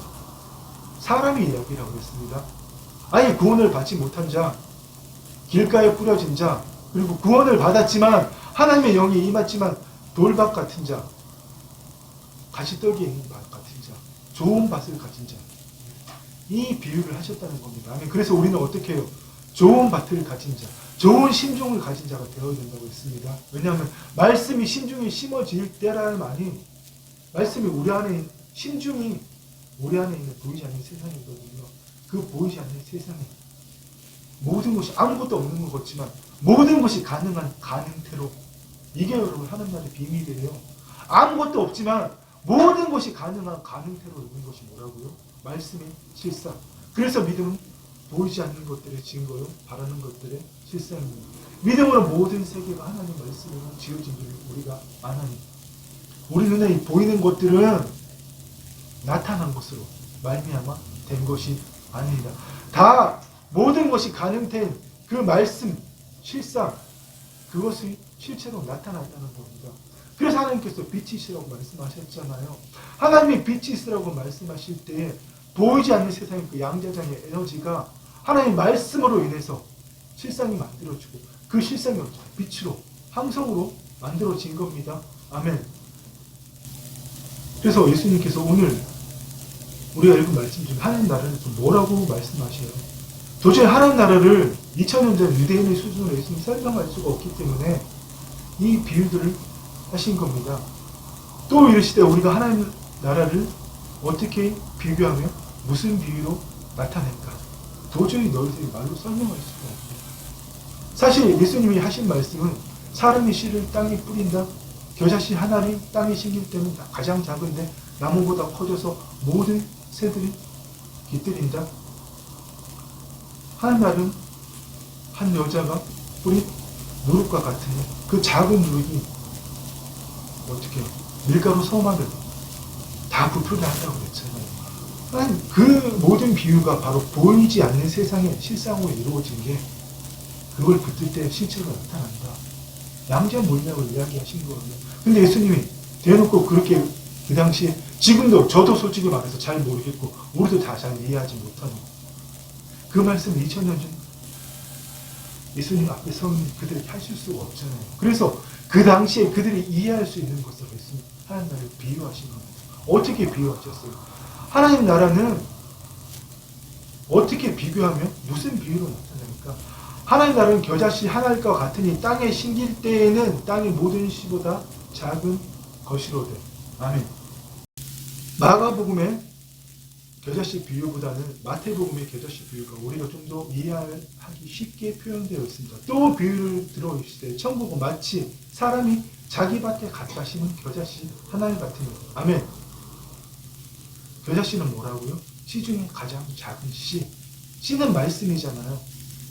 사람의 이야기라고 했습니다. 아니 구원을 받지 못한 자, 길가에 뿌려진 자, 그리고 구원을 받았지만 하나님의 영이 임했지만 돌밭 같은 자, 가시떨기에 있는 밭 같은 자, 좋은 밭을 가진 자, 이 비유를 하셨다는 겁니다. 아멘. 그래서 우리는 어떻게 해요? 좋은 밭을 가진 자, 좋은 심중을 가진 자가 되어야 된다고 했습니다. 왜냐하면 말씀이 심중에 심어질 때라만이 말씀이 우리 안에 심중이 우리 안에 있는 보이지 않는 세상이거든요. 그 보이지 않는 세상에 모든 것이 아무것도 없는 것 같지만 모든 것이 가능한 가능태로 이게 여러분 하나님 나라의 비밀이에요. 아무것도 없지만 모든 것이 가능한 가능태로 있는 것이 뭐라고요? 말씀의 실상. 그래서 믿음은 보이지 않는 것들의 증거요. 바라는 것들의 실상입니다. 믿음으로 모든 세계가 하나님 말씀으로 지어진 줄 우리가 아나니 우리 눈에 보이는 것들은 나타난 것으로 말미암아 된 것이 아닙니다. 다 모든 것이 가능된 그 말씀, 실상 그것이 실체로 나타났다는 겁니다. 그래서 하나님께서 빛이시라고 말씀하셨잖아요. 하나님이 빛이시라고 말씀하실 때 보이지 않는 세상의 그 양자장의 에너지가 하나님 말씀으로 인해서 실상이 만들어지고 그 실상이 빛으로 항성으로 만들어진 겁니다. 아멘. 그래서 예수님께서 오늘 우리가 읽은 말씀 중에 하나님 나라를 좀 뭐라고 말씀하셔요? 도저히 하나님 나라를 2000년 전 유대인의 수준으로 예수님 설명할 수가 없기 때문에 이 비유들을 하신 겁니다. 또 이르시되 우리가 하나님 나라를 어떻게 비교하며 무슨 비유로 나타낼까? 도저히 너희들이 말로 설명할 수가 없다. 사실 예수님이 하신 말씀은 사람이 씨를 땅에 뿌린다. 겨자씨 하나를 땅에 심길 때는 가장 작은데 나무보다 커져서 모든 새들이 깃들인다. 한 날은 한 여자가 뿌린 누룩과 같으니 그 작은 누룩이 어떻게 밀가루 섬하면 다 부풀게 한다고 그랬잖아요. 그 모든 비유가 바로 보이지 않는 세상의 실상으로 이루어진 게 그걸 붙을 때 실체로 나타난다. 양자물명을 이야기하신 거예요. 근데 예수님이 대놓고 그렇게 그 당시에 지금도 저도 솔직히 말해서 잘 모르겠고 우리도 다 잘 이해하지 못하는 그 말씀을 2000년 전 예수님 앞에 서 그들이 하실 수가 없잖아요. 그래서 그 당시에 그들이 이해할 수 있는 것으로 예수님 하나님 나라를 비유하신 겁니다. 어떻게 비유하셨어요? 하나님 나라는 어떻게 비교하면 무슨 비유로 나타납니까? 하나님 나라는 겨자씨 하나일과 같으니 땅에 심길 때에는 땅의 모든 씨보다 작은 것이로되. 아멘. 마가복음의 겨자씨 비유보다는 마태복음의 겨자씨 비유가 우리가 좀 더 이해하기 쉽게 표현되어 있습니다. 또 비유를 들어있을 때 천국은 마치 사람이 자기 밭에 갖다 심은 겨자씨 하나일 같으니. 아멘. 겨자씨는 뭐라고요? 씨 중에 가장 작은 씨. 씨는 말씀이잖아요.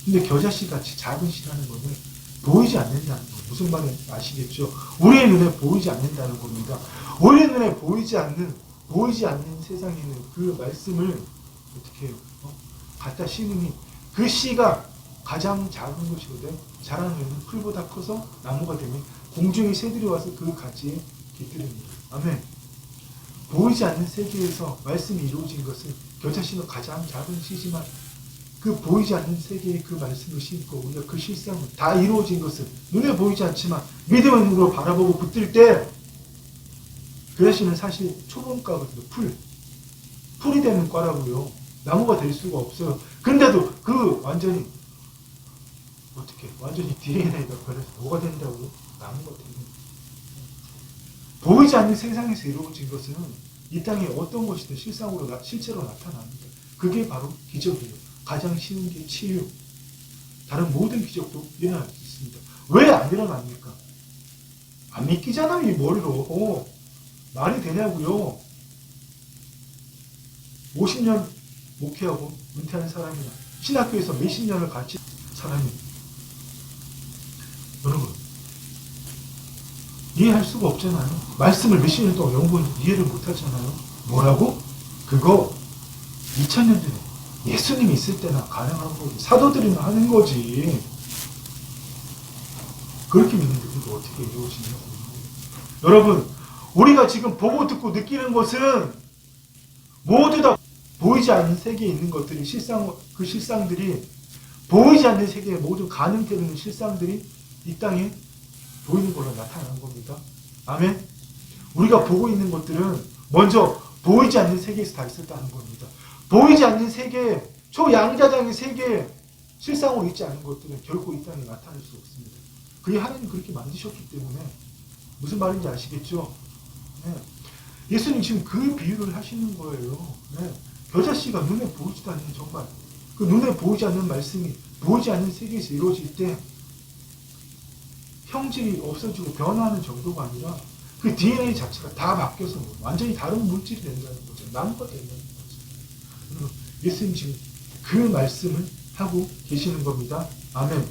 근데 겨자씨 같이 작은 씨라는 거는 보이지 않는다는 거. 무슨 말인지 아시겠죠? 우리의 눈에 보이지 않는다는 겁니다. 우리의 눈에 보이지 않는 세상에 있는 그 말씀을 어떻게 해요? 갖다 심으니 그 씨가 가장 작은 것이거든. 자라면 풀보다 커서 나무가 되면 공중의 새들이 와서 그 가지에 깃들입니다. 아멘. 보이지 않는 세계에서 말씀이 이루어진 것은 겨자씨는 가장 작은 씨지만 그 보이지 않는 세계에 그 말씀을 심고 우리가 그 실상을 다 이루어진 것은 눈에 보이지 않지만 믿음의 눈으로 바라보고 붙들 때 겨자씨는 사실 초본과거든요. 풀이 되는 과라고요. 나무가 될 수가 없어요. 근데도 그 완전히 DNA가 변해서 뭐가 된다고요? 나무가 되는. 보이지 않는 세상에서 이루어진 것은 이 땅에 어떤 것이든 실체로 나타납니다. 그게 바로 기적이에요. 가장 쉬운 게 치유. 다른 모든 기적도 일어날 수 있습니다. 왜 안 일어납니까? 안 믿기잖아요, 이 머리로. 말이 되냐고요. 50년 목회하고 은퇴한 사람이나 신학교에서 몇십 년을 같이 사람이 여러분 이해할 수가 없잖아요. 말씀을 몇십 년 동안 연구해 이해를 못하잖아요. 뭐라고? 그거 2000년 전에 예수님이 있을 때나 가능한 거지. 사도들이나 하는 거지. 그렇게 믿는데 그게 어떻게 이루어지냐고. 여러분, 우리가 지금 보고 듣고 느끼는 것은 모두 다 보이지 않는 세계에 있는 것들이 그 실상들이 보이지 않는 세계의 모든 가능되는 실상들이 이 땅에 보이는 걸로 나타나는 겁니다. 아멘. 우리가 보고 있는 것들은 먼저 보이지 않는 세계에서 다 있었다는 겁니다. 보이지 않는 세계, 초양자장의 세계에 실상으로 있지 않은 것들은 결코 이 땅에 나타날 수 없습니다. 그게 하나님 그렇게 만드셨기 때문에 무슨 말인지 아시겠죠? 네. 예수님 지금 그 비유를 하시는 거예요. 네. 겨자씨가 눈에 보이지도 않는 정말 그 눈에 보이지 않는 말씀이 보이지 않는 세계에서 이루어질 때 형질이 없어지고 변화하는 정도가 아니라 그 DNA 자체가 다 바뀌어서 완전히 다른 물질이 된다는 거죠. 나무가 된다는 거죠. 예수님 지금 그 말씀을 하고 계시는 겁니다. 아멘.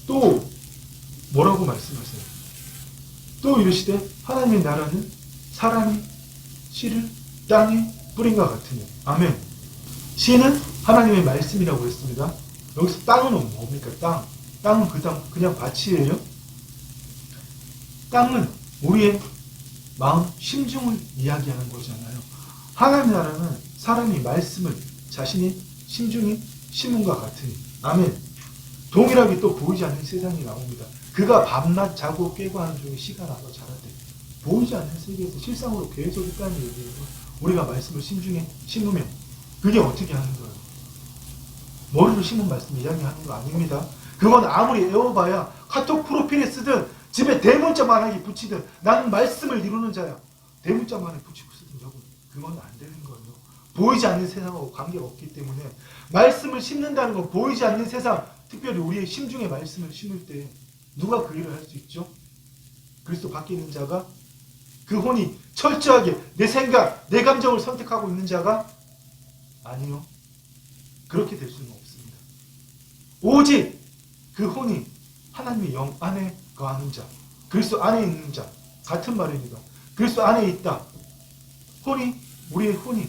또 뭐라고 말씀하세요? 또 이르시되 하나님의 나라는 사람이 씨를 땅에 뿌린과 같으며. 아멘. 씨는 하나님의 말씀이라고 했습니다. 여기서 땅은 뭡니까? 땅은 그냥 밭이에요. 땅은 우리의 마음, 심중을 이야기하는 거잖아요. 하나님 나라는 사람이 말씀을 자신의 심중에 심은과 같으니. 아멘. 동일하게 또 보이지 않는 세상이 나옵니다. 그가 밤낮 자고 깨고 하는 중에 씨가 나서 자라되. 보이지 않는 세계에서 실상으로 계속 있다는 얘기예요. 우리가 말씀을 심중에 심으면 그게 어떻게 하는 거예요? 머리로 심은 말씀 이야기하는 거 아닙니다. 그건 아무리 애워봐야 카톡 프로필에 쓰든 집에 대문자 만하게 붙이든 나는 말씀을 이루는 자야. 대문짝만에 붙이고 쓰든 여러분 그건 안 되는 거예요. 보이지 않는 세상하고 관계가 없기 때문에 말씀을 심는다는 건 보이지 않는 세상, 특별히 우리의 심중에 말씀을 심을 때 누가 그 일을 할 수 있죠? 그리스도 밖에 있는 자가, 그 혼이 철저하게 내 생각, 내 감정을 선택하고 있는 자가? 아니요. 그렇게 될 수는 없습니다. 오직 그 혼이 하나님의 영 안에 거하는 자, 그리스도 안에 있는 자, 같은 말입니다. 그리스도 안에 있다. 혼이, 우리의 혼이,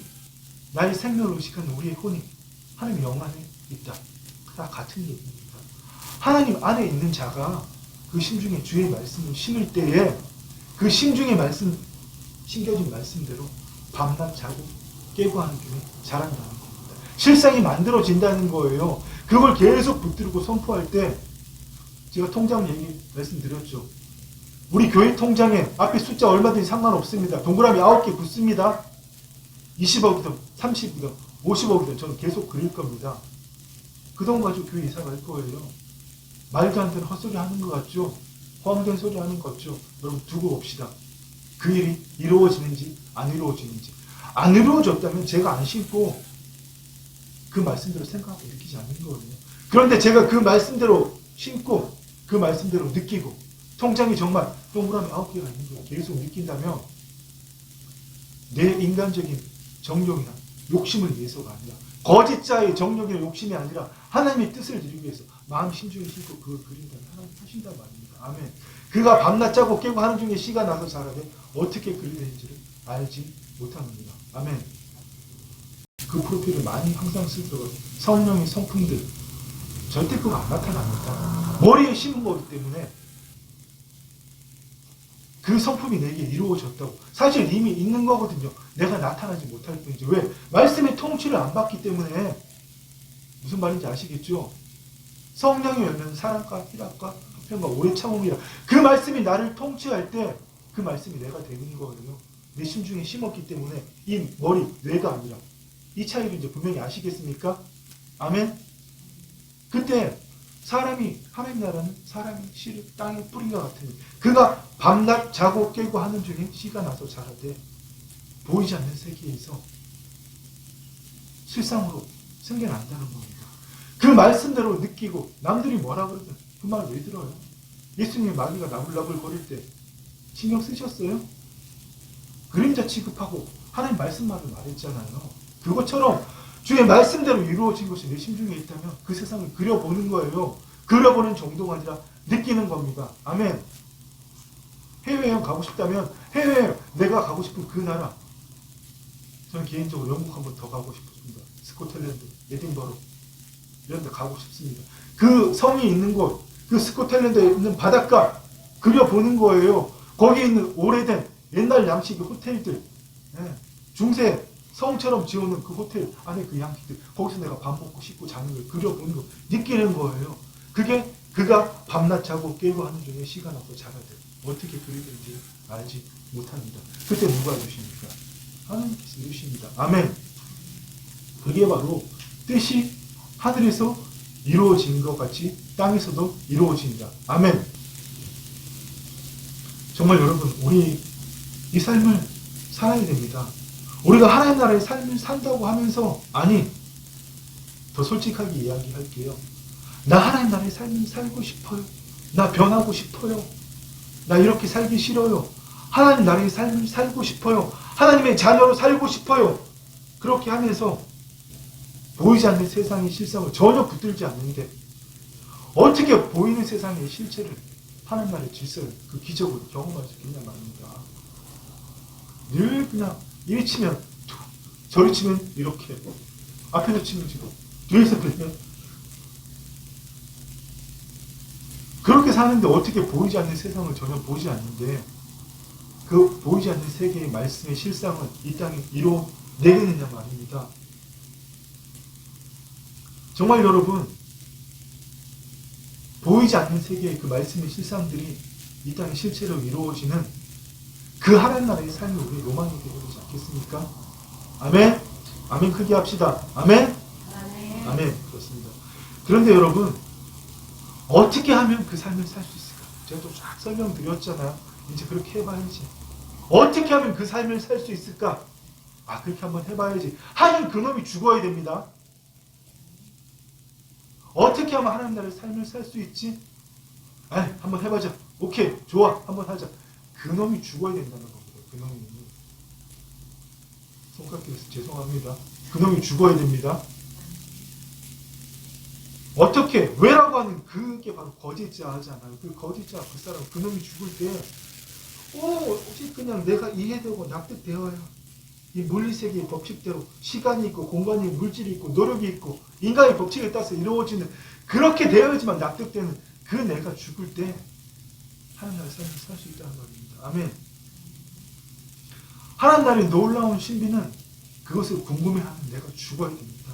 나의 생명을 의식하는 우리의 혼이 하나님의 영 안에 있다. 다 같은 얘기입니다. 하나님 안에 있는 자가 그 심중에 주의 말씀을 심을 때에 그 심중의 말씀, 심겨진 말씀대로 밤낮 자고 깨고 하는 중에 자란다는 겁니다. 실상이 만들어진다는 거예요. 그걸 계속 붙들고 선포할 때 제가 통장 얘기 말씀드렸죠. 우리 교회 통장에 앞에 숫자 얼마든지 상관없습니다. 동그라미 9개 붙습니다. 20억이든 30억이든 50억이든 저는 계속 그릴 겁니다. 그 돈 가지고 교회 이사 갈 거예요. 말도 안 되는 헛소리 하는 것 같죠? 허황된 소리 하는 것 같죠? 여러분 두고 봅시다. 그 일이 이루어지는지 안 이루어지는지. 안 이루어졌다면 제가 안 심고 그 말씀대로 생각하고 느끼지 않는 거예요. 그런데 제가 그 말씀대로 심고 그 말씀대로 느끼고 통장이 정말 동그라미 9개가 있는 걸 계속 느낀다면 내 인간적인 정욕이나 욕심을 위해서가 아니라 거짓자의 정욕이나 욕심이 아니라 하나님의 뜻을 이루기 위해서 마음 심중에 심고 그걸 그린다면 하나님 하신단 말입니다. 아멘. 그가 밤낮 자고 깨고 하는 중에 씨가 나서 자라되 어떻게 그리는지를 알지 못합니다. 아멘. 그 프로필을 많이 항상 쓸 거예요. 성령의 성품들 절대 그거 안 나타납니다. 머리에 심은 거기 때문에 그 성품이 내게 이루어졌다고. 사실 이미 있는 거거든요. 내가 나타나지 못할 뿐이지. 왜? 말씀의 통치를 안 받기 때문에. 무슨 말인지 아시겠죠? 성령이 열면 사랑과 희락과 화평과 오래 참음이라. 그 말씀이 나를 통치할 때 그 말씀이 내가 되는 거예요. 내 심중에 심었기 때문에 이 머리, 뇌가 아니라. 이 차이를 이제 분명히 아시겠습니까? 아멘? 그때 사람이, 하나님 나라는 사람이 씨를 땅에 뿌린 것 같으니 그가 밤낮 자고 깨고 하는 중에 씨가 나서 자라되 보이지 않는 세계에서 실상으로 생겨난다는 겁니다. 그 말씀대로 느끼고 남들이 뭐라 그러든 그 말 왜 들어요? 예수님이 마귀가 나불나불 거릴 때 신경 쓰셨어요? 그림자 취급하고 하나님 말씀만을 말했잖아요. 그것처럼 주의 말씀대로 이루어진 것이 내 심중에 있다면 그 세상을 그려보는 거예요. 그려보는 정도가 아니라 느끼는 겁니다. 아멘. 해외여행 가고 싶다면 해외여행 내가 가고 싶은 그 나라. 저는 개인적으로 영국 한번 더 가고 싶습니다. 스코틀랜드, 에딘버러 이런 데 가고 싶습니다. 그 성이 있는 곳, 그 스코틀랜드에 있는 바닷가 그려보는 거예요. 거기에 있는 오래된 옛날 양식의 호텔들, 중세 성처럼 지어놓은 그 호텔 안에 그 양식들, 거기서 내가 밥 먹고 씻고 자는 걸 그려보는 거, 느끼는 거예요. 그게 그가 밤낮 자고 깨고 하는 중에 씨가 나서 자라되 어떻게 그리는지 알지 못합니다. 그때 누가 이루십니까? 하나님께서 이루십니다. 아멘. 그게 바로 뜻이 하늘에서 이루어진 것 같이 땅에서도 이루어진다. 아멘. 정말 여러분, 우리 이 삶을 살아야 됩니다. 우리가 하나님 나라의 삶을 산다고 하면서, 아니, 더 솔직하게 이야기할게요. 나 하나님 나라의 삶을 살고 싶어요. 나 변하고 싶어요. 나 이렇게 살기 싫어요. 하나님 나라의 삶을 살고 싶어요. 하나님의 자녀로 살고 싶어요. 그렇게 하면서 보이지 않는 세상의 실상을 전혀 붙들지 않는데 어떻게 보이는 세상의 실체를 하나님 나라의 질서를 그 기적으로 경험할 수 있겠냐 말입니다. 늘 그냥 이리 치면 저리 치면 이렇게 앞에서 치면 지금 뒤에서 들면 그렇게 사는데 어떻게 보이지 않는 세상을 전혀 보지 않는데 그 보이지 않는 세계의 말씀의 실상을 이 땅에 이뤄내겠느냐 말입니다. 정말 여러분, 보이지 않는 세계의 그 말씀의 실상들이 이 땅의 실체로 이루어지는 그 하나님 나라의 삶이 우리 로망이 되어지지 않겠습니까? 아멘? 아멘 크게 합시다. 아멘? 아멘. 아멘. 그렇습니다. 그런데 여러분, 어떻게 하면 그 삶을 살 수 있을까? 제가 좀 쫙 설명드렸잖아요. 이제 그렇게 해봐야지. 어떻게 하면 그 삶을 살 수 있을까? 아, 그렇게 한번 해봐야지 하는 그놈이 죽어야 됩니다. 어떻게 하면 하나님 나라의 삶을 살 수 있지? 아, 한번 해보자. 오케이, 좋아, 한번 하자. 그놈이 죽어야 된다는 겁니다. 그놈이. 손가락에서 죄송합니다. 그놈이 죽어야 됩니다. 어떻게, 왜라고 하는 그게 바로 거짓자 하잖아요. 그 거짓자, 그 사람, 그놈이 죽을 때, 혹시 그냥 내가 이해되고 납득되어야 이 물리세계의 법칙대로 시간이 있고 공간이 물질이 있고 노력이 있고 인간의 법칙에 따라서 이루어지는 그렇게 되어야지만 납득되는 그 내가 죽을 때 하나님 나라의 삶을 살 수 있다는 말입니다. 아멘. 하나님 나라의 놀라운 신비는 그것을 궁금해하는 내가 죽어야 됩니다.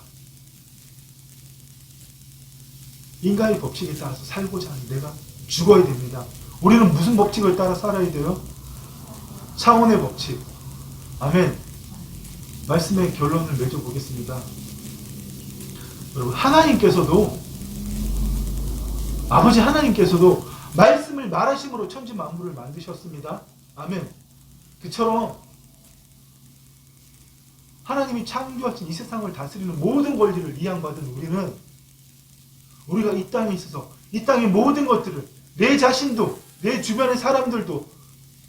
인간의 법칙에 따라서 살고자 하는 내가 죽어야 됩니다. 우리는 무슨 법칙을 따라 살아야 돼요? 차원의 법칙. 아멘. 말씀의 결론을 맺어보겠습니다. 여러분, 아버지 하나님께서도 말씀을 말하심으로 천지 만물을 만드셨습니다. 아멘. 그처럼 하나님이 창조하신 이 세상을 다스리는 모든 권리를 이양받은 우리는 우리가 이 땅에 있어서 이 땅의 모든 것들을 내 자신도 내 주변의 사람들도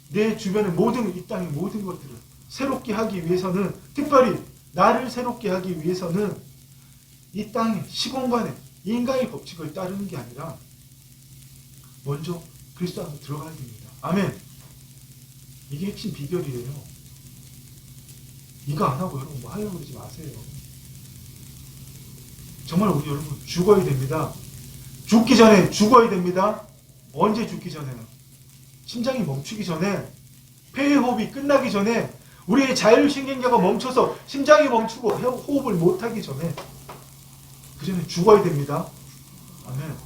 내 주변의 이 땅의 모든 것들을 새롭게 하기 위해서는, 특별히 나를 새롭게 하기 위해서는 이 땅의 시공간에 인간의 법칙을 따르는 게 아니라 먼저 그리스도 안으로 들어가야 됩니다. 아멘. 이게 핵심 비결이에요. 이거 안 하고 여러분 뭐 하려고 그러지 마세요. 정말 우리 여러분 죽어야 됩니다. 죽기 전에 죽어야 됩니다. 언제 죽기 전에요? 심장이 멈추기 전에, 폐호흡이 끝나기 전에, 우리의 자율신경계가 멈춰서 심장이 멈추고 호흡을 못하기 전에, 그 전에 죽어야 됩니다. 아멘.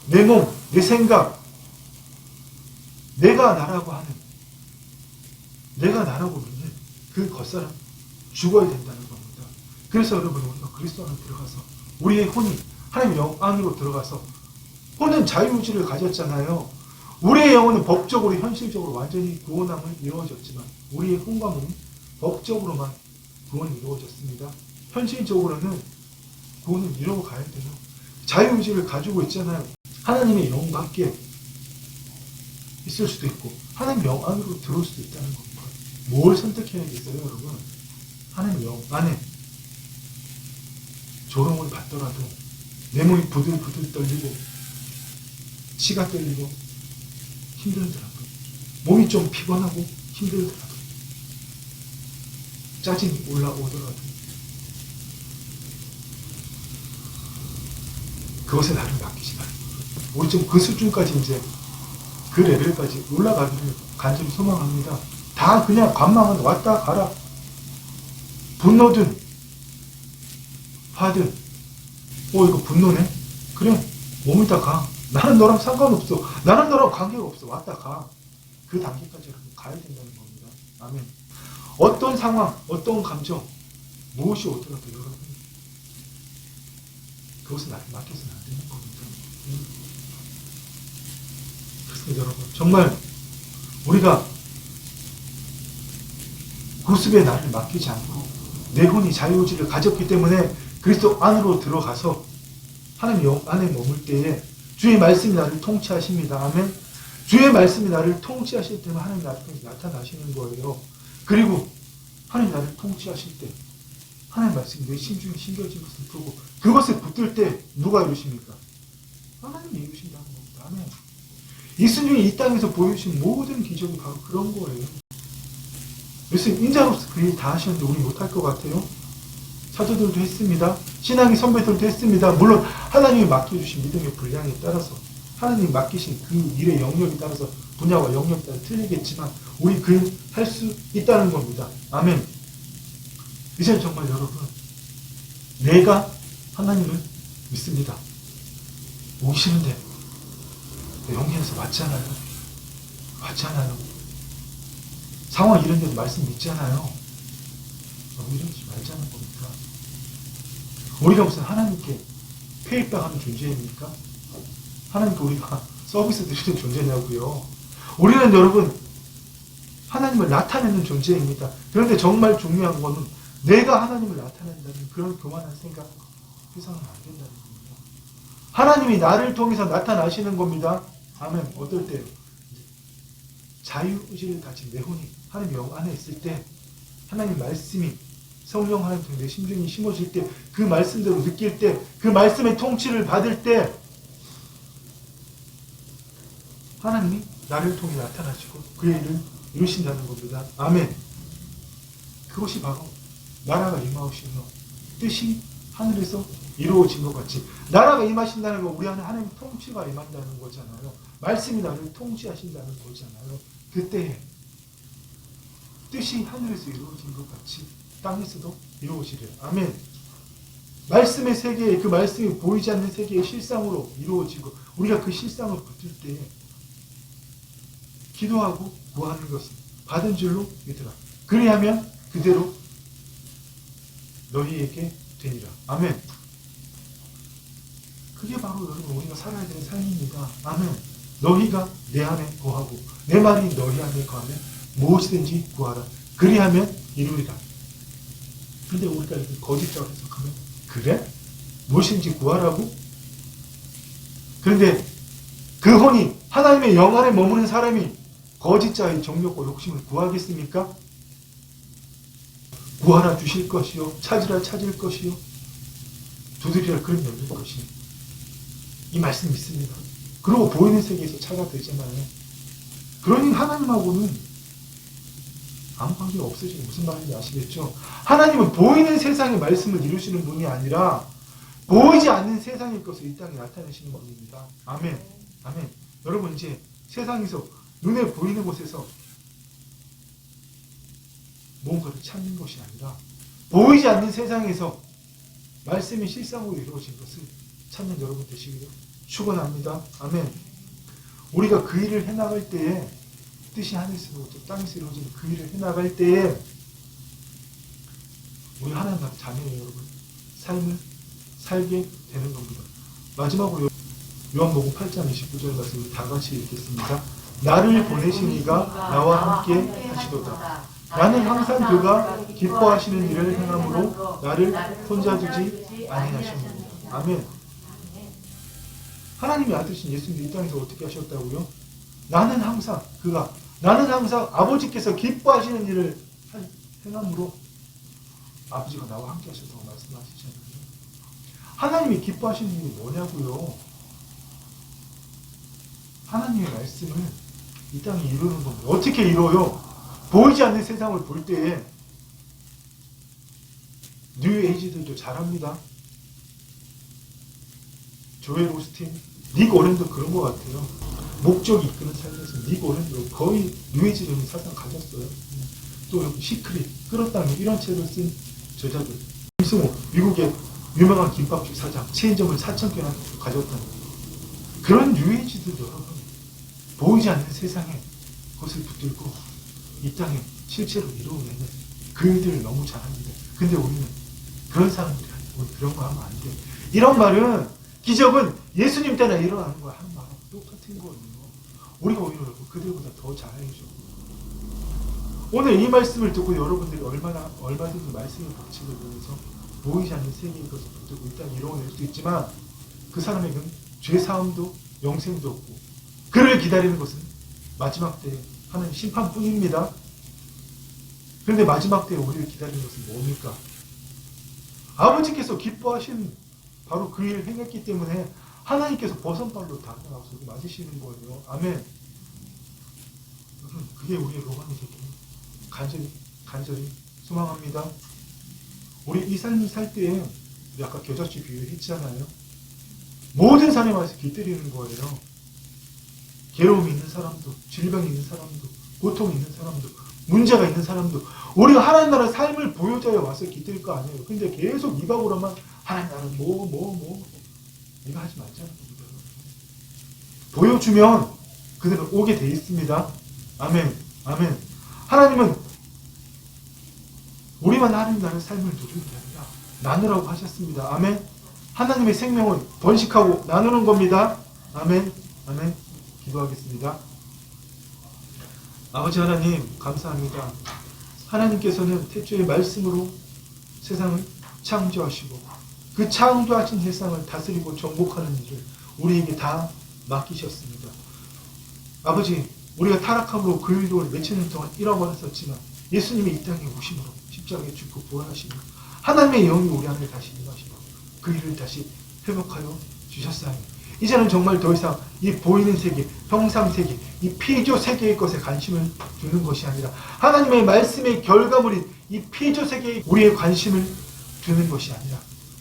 내 몸, 내 생각, 내가 나라고 믿는 그 겉사람 죽어야 된다는 겁니다. 그래서 여러분, 우리가 그리스도 안으로 들어가서 우리의 혼이 하나님의 영 안으로 들어가서, 혼은 자유의지를 가졌잖아요. 우리의 영혼은 법적으로 현실적으로 완전히 구원함을 이루어졌지만 우리의 혼과 몸은 법적으로만 구원이 이루어졌습니다. 현실적으로는 구원을 이루어가야 돼요. 자유의지를 가지고 있잖아요. 하나님의 영과 함께 있을 수도 있고 하나님의 영 안으로 들어올 수도 있다는 겁니다. 뭘 선택해야겠어요, 여러분? 하나님의 영 안에 조롱을 받더라도 내 몸이 부들부들 떨리고 치가 떨리고 힘들더라도, 몸이 좀 피곤하고 힘들더라도, 짜증이 올라오더라도 그것에 나를 맡기지 말고 우리 좀 그 수준까지, 이제 그 레벨까지 올라가기를 간절히 소망합니다. 다 그냥 관망은 왔다 가라. 분노든 화든, 이거 분노네? 그래, 몸이 다 가. 나는 너랑 상관없어. 나는 너랑 관계가 없어. 왔다 가. 그 단계까지 가야 된다는 겁니다. 아멘. 어떤 상황, 어떤 감정, 무엇이 오더라도 여러분, 그것을 나를 맡겨서는 안 되는 겁니다. 그렇습니다, 여러분. 정말 우리가 구습의 나를 맡기지 않고 내 혼이 자유의지를 가졌기 때문에 그리스도 안으로 들어가서 하나님 영 안에 머물 때에 주의 말씀이 나를 통치하십니다. 아멘. 주의 말씀이 나를 통치하실 때만 하나님 나를 나타나시는 거예요. 그리고 하나님 나를 통치하실 때 하나님 말씀이 내 심중에 심겨진 것을 보고 그것을 붙들 때 누가 이루십니까? 하나님이 이루신다는 겁니다. 아멘. 예수님이 이 땅에서 보여주신 모든 기적이 바로 그런 거예요. 예수님 인자로서 그 일 다 하셨는데 우리 못할 것 같아요? 사도들도 했습니다. 신앙의 선배들도 했습니다. 물론 하나님이 맡겨주신 믿음의 분량에 따라서, 하나님이 맡기신 그 일의 영역에 따라서, 분야와 영역에 따라 틀리겠지만 우리 그 할 수 있다는 겁니다. 아멘. 이제 정말 여러분, 내가 하나님을 믿습니다. 오시는데 영계에서 왔잖아요. 상황 이런 데도 말씀 믿잖아요. 너무 이러지 말자는 겁니다. 우리가 무슨 하나님께 페이백하는 존재입니까? 하나님께 우리가 서비스 드리는 존재냐고요. 우리는 여러분 하나님을 나타내는 존재입니다. 그런데 정말 중요한 것은 내가 하나님을 나타낸다는 그런 교만한 생각 해서는 안 된다는 겁니다. 하나님이 나를 통해서 나타나시는 겁니다. 아멘. 어떨 때요? 자유의지를 가진 내 혼이 하나님 영 안에 있을 때 하나님 말씀이 성령 하나님 내 심중이 심어질 때 그 말씀대로 느낄 때 그 말씀의 통치를 받을 때 하나님이 나를 통해 나타나시고 그의 일을 이루신다는 겁니다. 아멘. 그것이 바로 나라가 임하시며 뜻이 하늘에서 이루어진 것 같이 나라가 임하신다는 건 우리 안에 하나님 통치가 임한다는 거잖아요. 말씀이 나를 통치하신다는 거잖아요. 그때 뜻이 하늘에서 이루어진 것 같이 땅에서도 이루어지래요. 아멘. 말씀의 세계에 그 말씀이 보이지 않는 세계의 실상으로 이루어지고 우리가 그 실상을 붙을 때 기도하고 구하는 것은 받은 줄로 믿으라. 그리하면 그대로 너희에게 되니라. 아멘. 그게 바로 여러분 우리가 살아야 되는 삶입니다. 아멘. 너희가 내 안에 거하고 내 말이 너희 안에 거하면 무엇이든지 구하라. 그리하면 이루리라. 근데 우리가 이렇게 거짓적으로 해석하면 그래? 무엇인지 구하라고? 그런데 그 혼이 하나님의 영 안에 머무는 사람이 거짓자의 정욕과 욕심을 구하겠습니까? 구하라 주실 것이요 찾으라 찾을 것이요 두드리라 그럼 열릴 것이요 이 말씀 믿습니다. 그리고 보이는 세계에서 찾아야 되잖아요. 그러니 하나님하고는 아무 관계가 없으시니 무슨 말인지 아시겠죠? 하나님은 보이는 세상의 말씀을 이루시는 분이 아니라 보이지 않는 세상의 것을 이 땅에 나타내시는 분입니다. 아멘. 아멘. 여러분 이제 세상에서 눈에 보이는 곳에서 뭔가를 찾는 것이 아니라 보이지 않는 세상에서 말씀이 실상으로 이루어진 것을 찾는 여러분 되시기를 축원합니다. 아멘. 우리가 그 일을 해나갈 때에 뜻이 하늘에서 이루어지고 땅에서 이루어지는 그 일을 해나갈 때에 우리 하나님 나라 자녀의 여러분 삶을 살게 되는 겁니다. 마지막으로 요한복음 8장 29절 말씀을 다 같이 읽겠습니다. 나를 보내신 이가 나와 함께 하시도다. 나는 항상 그가 기뻐하시는 일을 행함으로 나를 혼자 두지 아니하십니다. 아멘. 하나님이 아들이신 예수님이 이 땅에서 어떻게 하셨다고요? 나는 항상 아버지께서 기뻐하시는 일을 행함으로 아버지가 나와 함께 하셔서 말씀하시잖아요. 하나님이 기뻐하시는 일이 뭐냐고요? 하나님의 말씀을 이 땅에 이루는 겁니다. 어떻게 이루어요? 보이지 않는 세상을 볼 때에 뉴에이지들도 잘합니다. 조엘 오스틴, 닉 오렌도 그런 것 같아요. 목적이 이끄는 삶에서 닉 오렌도 거의 뉴에이지적인 사상 가졌어요. 또 여기 시크릿, 끌었다는 이런 책을 쓴 저자들. 김승호, 미국의 유명한 김밥집 사장, 체인점을 4,000개나 가졌던 그런 뉴에이지들도 여러분 보이지 않는 세상에 것을 붙들고 이 땅에 실제로 이루어내는 그 일들을 너무 잘합니다. 근데 우리는 그런 사람들이 아니고 그런 거 하면 안 돼. 이런 말은 기적은 예수님 때나 일어나는 거야 하는 말하고 똑같은 거예요. 우리가 오히려 그들보다 더 잘해줘. 오늘 이 말씀을 듣고 여러분들이 얼마든지 말씀의 법칙을 보면서 보이지 않는 세계의 것을 붙들고 이 땅에 이루어낼 수도 있지만 그 사람에게는 죄사함도 영생도 없고 그를 기다리는 것은 마지막 때에 하는 심판뿐입니다. 그런데 마지막 때에 우리를 기다리는 것은 뭡니까? 아버지께서 기뻐하신 바로 그 일을 행했기 때문에 하나님께서 버선발로 달아나서 맞으시는 거예요. 아멘. 그게 우리의 로망이 되기를 간절히 소망합니다. 우리 이 삶을 살 때에 아까 겨자씨 비유했잖아요. 모든 사람에 와서 깃들이는 거예요. 괴로움이 있는 사람도, 질병이 있는 사람도, 고통이 있는 사람도, 문제가 있는 사람도 우리가 하나님 나라 삶을 보여줘야 와서 깃들 거 아니에요. 근데 계속 입하고로만 하나님 나라 이거 하지 말자는 겁니다. 보여주면 그대로 오게 돼 있습니다. 아멘. 아멘. 하나님은 우리만 하나님 나라의 삶을 누리는 게 아니라 나누라고 하셨습니다. 아멘. 하나님의 생명은 번식하고 나누는 겁니다. 아멘. 아멘. 기도하겠습니다. 아버지 하나님 감사합니다. 하나님께서는 태초의 말씀으로 세상을 창조하시고 그 창조하신 세상을 다스리고 정복하는 일을 우리에게 다 맡기셨습니다. 아버지, 우리가 타락함으로 그 일을 몇천 년 동안 잃어버렸었지만 예수님이 이 땅에 오심으로 십자가에 죽고 부활하시며 하나님의 영이 우리 안에 다시 임하시고 그 일을 다시 회복하여 주셨사니 이제는 정말 더 이상 이 보이는 세계, 형상 세계, 이 피조 세계의 것에 관심을 두는 것이 아니라 하나님의 말씀의 결과물인 이 피조 세계에 우리의 관심을 두는 것이 아니라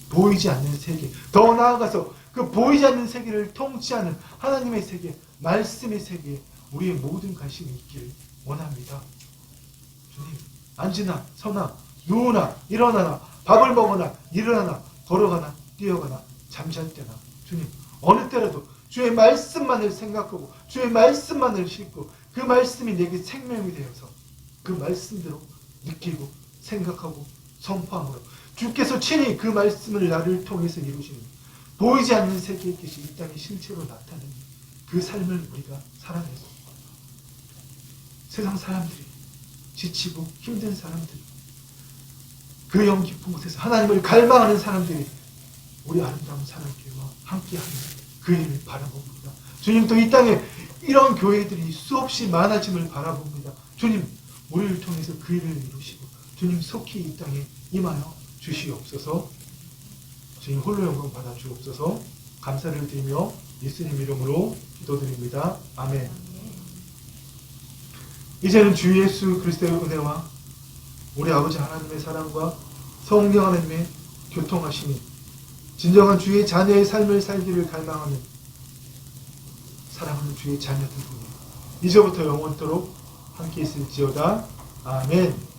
보이지 않는 세계, 더 나아가서 그 보이지 않는 세계를 통치하는 하나님의 세계, 말씀의 세계에 우리의 모든 관심이 있기를 원합니다. 주님, 앉으나 서나 누우나 일어나나 밥을 먹으나 일어나나 걸어가나 뛰어가나 잠잘 때나 주님 어느 때라도 주의 말씀만을 생각하고 주의 말씀만을 싣고 그 말씀이 내게 생명이 되어서 그 말씀대로 느끼고 생각하고 선포함으로 주께서 친히 그 말씀을 나를 통해서 이루시는 보이지 않는 세계의 빛이 이 땅에 실체로 나타내는 그 삶을 우리가 살아내고 세상 사람들이 지치고 힘든 사람들이 그 영 깊은 곳에서 하나님을 갈망하는 사람들이 우리 아름다운 사랑교회와 함께하는 그 일을 바라봅니다. 주님 또 이 땅에 이런 교회들이 수없이 많아짐을 바라봅니다. 주님 우리를 통해서 그 일을 이루시고 주님 속히 이 땅에 임하여 주시옵소서. 주님 홀로 영광 받아 주옵소서. 감사를 드리며 예수님 이름으로 기도드립니다. 아멘. 이제는 주 예수 그리스도의 은혜와 우리 아버지 하나님의 사랑과 성령 하나님의 교통하심이 진정한 주의 자녀의 삶을 살기를 갈망하는 사랑하는 주의 자녀들 이제부터 영원토록 함께 있을지어다. 아멘.